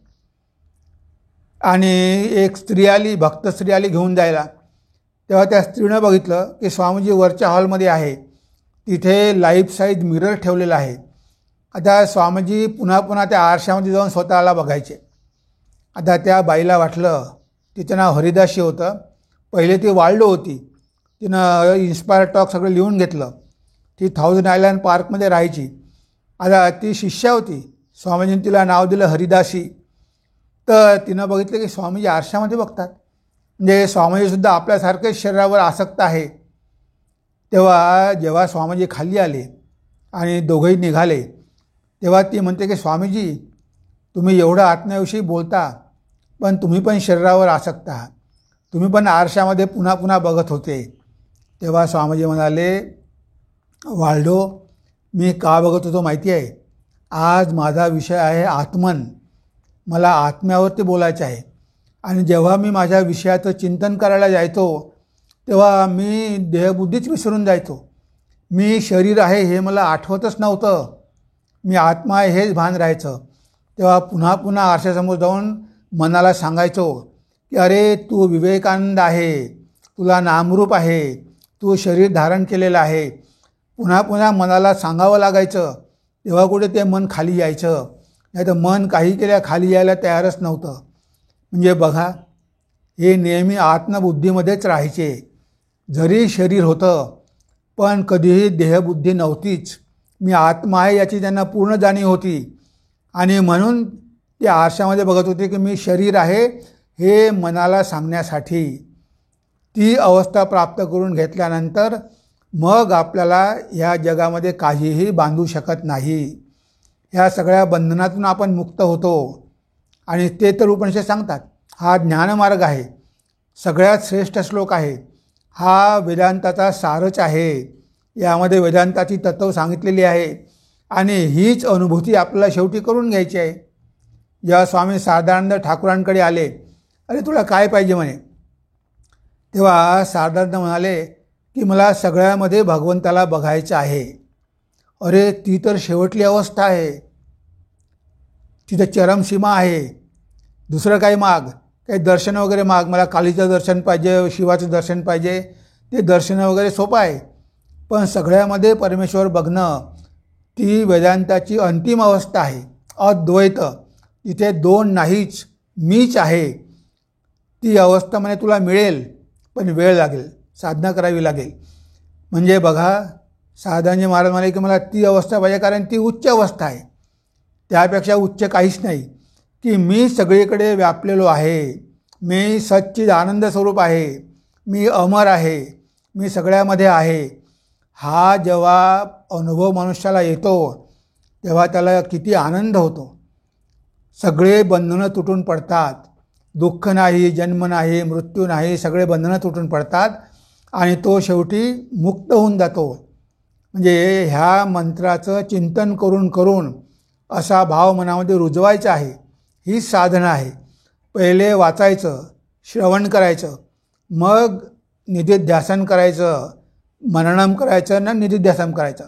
आणि एक स्त्री आली, भक्त स्त्री आली घेऊन जायला. तेव्हा त्या स्त्रीनं बघितलं की स्वामीजी वरच्या हॉलमध्ये आहे, तिथे लाईफ साईज मिरर ठेवलेला आहे. आता स्वामीजी पुन्हा पुन्हा त्या आरशामध्ये जाऊन स्वतःला बघायचे. आता त्या बाईला वाटलं, तिचं नाव हरिदासी होतं. पहिले ती वाल्डो होती. तिनं इन्स्पायर टॉक सगळं लिहून घेतलं. ती 1000 आयलंड पार्कमध्ये राहायची. आता ती शिष्या होती. स्वामीजींनी तिला नाव दिलं हरिदासी. तर तिनं बघितलं की स्वामीजी आरशामध्ये बघतात. म्हणजे स्वामीजीसुद्धा आपल्यासारखेच शरीरावर आसक्त आहे. तेव्हा जेव्हा स्वामीजी खाली आले आणि दोघंही निघाले, तेव्हा ती म्हणते की स्वामीजी, तुम्ही एवढं आत्म्याविषयी बोलता, पण तुम्ही पण शरीरावर आसक्त आहात. तुम्ही पण आरशामध्ये पुन्हा पुन्हा बघत होते. तेव्हा स्वामीजी म्हणाले, वाल्डो, मी का बघत होतो माहिती आहे? आज माझा विषय आहे आत्मन. मला आत्म्यावरती बोलायचं आहे. आणि जेव्हा मी माझ्या विषयाचं चिंतन करायला जायचो, तेव्हा मी देहबुद्धीच विसरून जायचो. मी शरीर आहे हे मला आठवतच नव्हतं. मी आत्मा आहे हेच भान राहायचं. तेव्हा पुन्हा पुन्हा आरशासमोर जाऊन मनाला सांगायचो की अरे, तू विवेकानंद आहे, तुला नामरूप आहे, तू शरीर धारण केलेलं आहे. पुन्हा पुन्हा मनाला सांगावं लागायचं. तेव्हा कुठे ते मन खाली यायचं. नाही तर मन काही केल्या खाली यायला तयारच नव्हतं. म्हणजे बघा, हे नेहमी आत्मबुद्धीमध्येच राहायचे. जरी शरीर होतं, पण कधीही देहबुद्धी नव्हतीच. मी आत्मा आहे याची त्यांना पूर्ण जाणीव होती. आणि म्हणून ते आरशामध्ये बघत होते की मी शरीर आहे हे मनाला सांगण्यासाठी. ती अवस्था प्राप्त करून घेतल्यानंतर मग आपल्याला ह्या जगामध्ये काहीही बांधू शकत नाही. ह्या सगळ्या बंधनातून आपण मुक्त होतो. आणि ते तर उपनिषद सांगतात, हा ज्ञानमार्ग आहे, सगळ्यात श्रेष्ठ श्लोक आहे, हा वेदांताचा सारच आहे. यामध्ये वेदांताची तत्त्व सांगितलेली आहे. आणि हीच अनुभूती आपल्याला शेवटी करून घ्यायची आहे. जेव्हा स्वामी शारदानंद ठाकूरांकडे आले, अरे तुला काय पाहिजे म्हणे. तेव्हा शारदानंद म्हणाले की मला सगळ्यामध्ये भगवंताला बघायचं आहे. अरे, ती तर शेवटली अवस्था आहे, तिथं चरमसीमा आहे. दुसरं काही माग, काही दर्शन वगैरे माग, मला कालीचं दर्शन पाहिजे, शिवाचं दर्शन पाहिजे, ते दर्शन वगैरे सोपं आहे. पण सगळ्यामध्ये परमेश्वर बघणं, ती वेदांताची अंतिम अवस्था आहे, अद्वैत. तिथे दोन नाहीच, मीच आहे. ती अवस्था म्हणजे तुला मिळेल, पण वेळ लागेल, साधना करावी लागेल. म्हणजे बघा, साधांजी महाराज म्हणाले की मला ती अवस्था पाहिजे, कारण ती उच्च अवस्था आहे. त्यापेक्षा उच्च काहीच नाही. की मी सगळीकडे व्यापलेलो आहे, मी सच्चिद आनंद स्वरूप आहे, मी अमर आहे, मी सगळ्यामध्ये आहे. हा जेव्हा अनुभव मनुष्याला येतो, तेव्हा त्याला किती आनंद होतो. सगळे बंधनं तुटून पडतात. दुःख नाही, जन्म नाही, मृत्यू नाही, सगळे बंधनं तुटून पडतात. आणि तो शेवटी मुक्त होऊन जातो. म्हणजे ह्या मंत्राचं चिंतन करून करून असा भाव मनामध्ये रुजवायचा आहे. ही साधना आहे. पहिले वाचायचं, श्रवण करायचं, मग निधिध्यासन करायचं, मननम करायचं ना निधिध्यासन करायचं.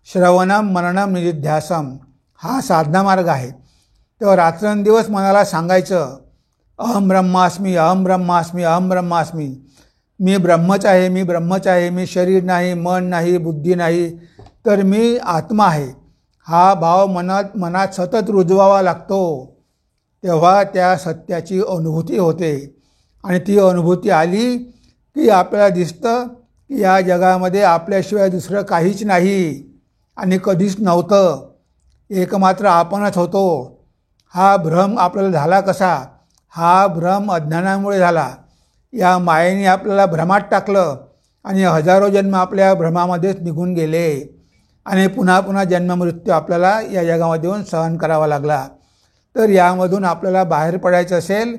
श्रवणम मननम निधिध्यासम हा साधना मार्ग आहे. तेव्हा रात्रंदिवस मनाला सांगायचं, अहम ब्रह्मास्मी, अहम ब्रह्मास्मी, अहम ब्रह्मास्मी. मी ब्रह्मच आहे, मी ब्रह्मच आहे, मी शरीर नाही, मन नाही, बुद्धी नाही, तर मी आत्मा आहे. हा भाव मनात सतत रुजवावा लागतो. तेव्हा त्या सत्याची अनुभूती होते. आणि ती अनुभूती आली की आपल्याला दिसतं की या जगामध्ये आपल्याशिवाय दुसरं काहीच नाही आणि कधीच नव्हतं. एकमात्र आपणच होतो. हा भ्रम आपल्याला झाला कसा? हा भ्रम अज्ञानामुळे झाला. या मायेने आपल्याला भ्रमात टाकलं आणि हजारो जन्म आपल्या भ्रमामध्येच निघून गेले. आणि पुन्हा पुन्हा जन्ममृत्यू आपल्याला या जगामध्ये येऊन सहन करावा लागला. तर यामधून आपल्याला बाहेर पडायचं असेल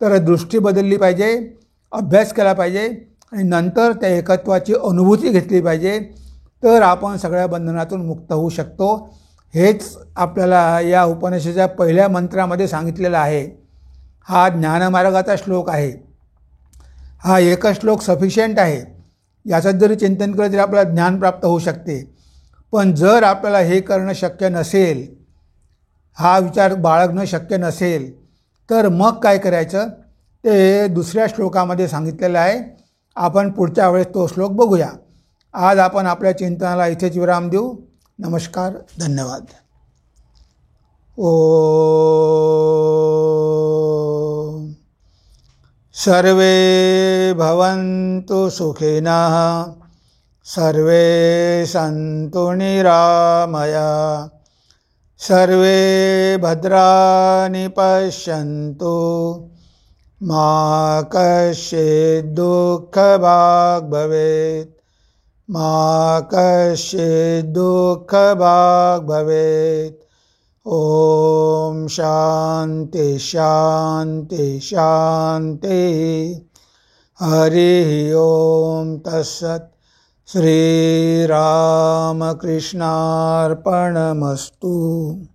तर दृष्टी बदलली पाहिजे, अभ्यास केला पाहिजे आणि नंतर त्या एकत्वाची अनुभूती घेतली पाहिजे. तर आपण सगळ्या बंधनातून मुक्त होऊ शकतो. हेच आपल्याला या उपनिषदेच्या पहिल्या मंत्रामध्ये सांगितलेलं आहे. हा ज्ञानमार्गाचा श्लोक आहे. हा एकच श्लोक सफिशियंट आहे. याचं जरी चिंतन केलं तरी आपल्याला ज्ञान प्राप्त होऊ शकते. पण जर आपल्याला हे करणं शक्य नसेल, हा विचार बाळगणं शक्य नसेल, तर मग काय करायचं ते दुसऱ्या श्लोकामध्ये सांगितलेलं आहे. आपण पुढच्या वेळेस तो श्लोक बघूया. आज आपण आपल्या चिंतनाला इथेच विराम देऊ. नमस्कार, धन्यवाद. ओ सर्वे भवन्तु सुखिनः सर्वे सन्तु निरामयाः सर्वे भद्राणि पश्यन्तु मा कश्चित् दुःखभाग् भवेत् मा कश्चित् दुःखभाग् भवेत्। ॐ शान्ति शान्ति शान्ति। हरिः ॐ तत्सत्। श्रीरामकृष्णार्पणमस्तु।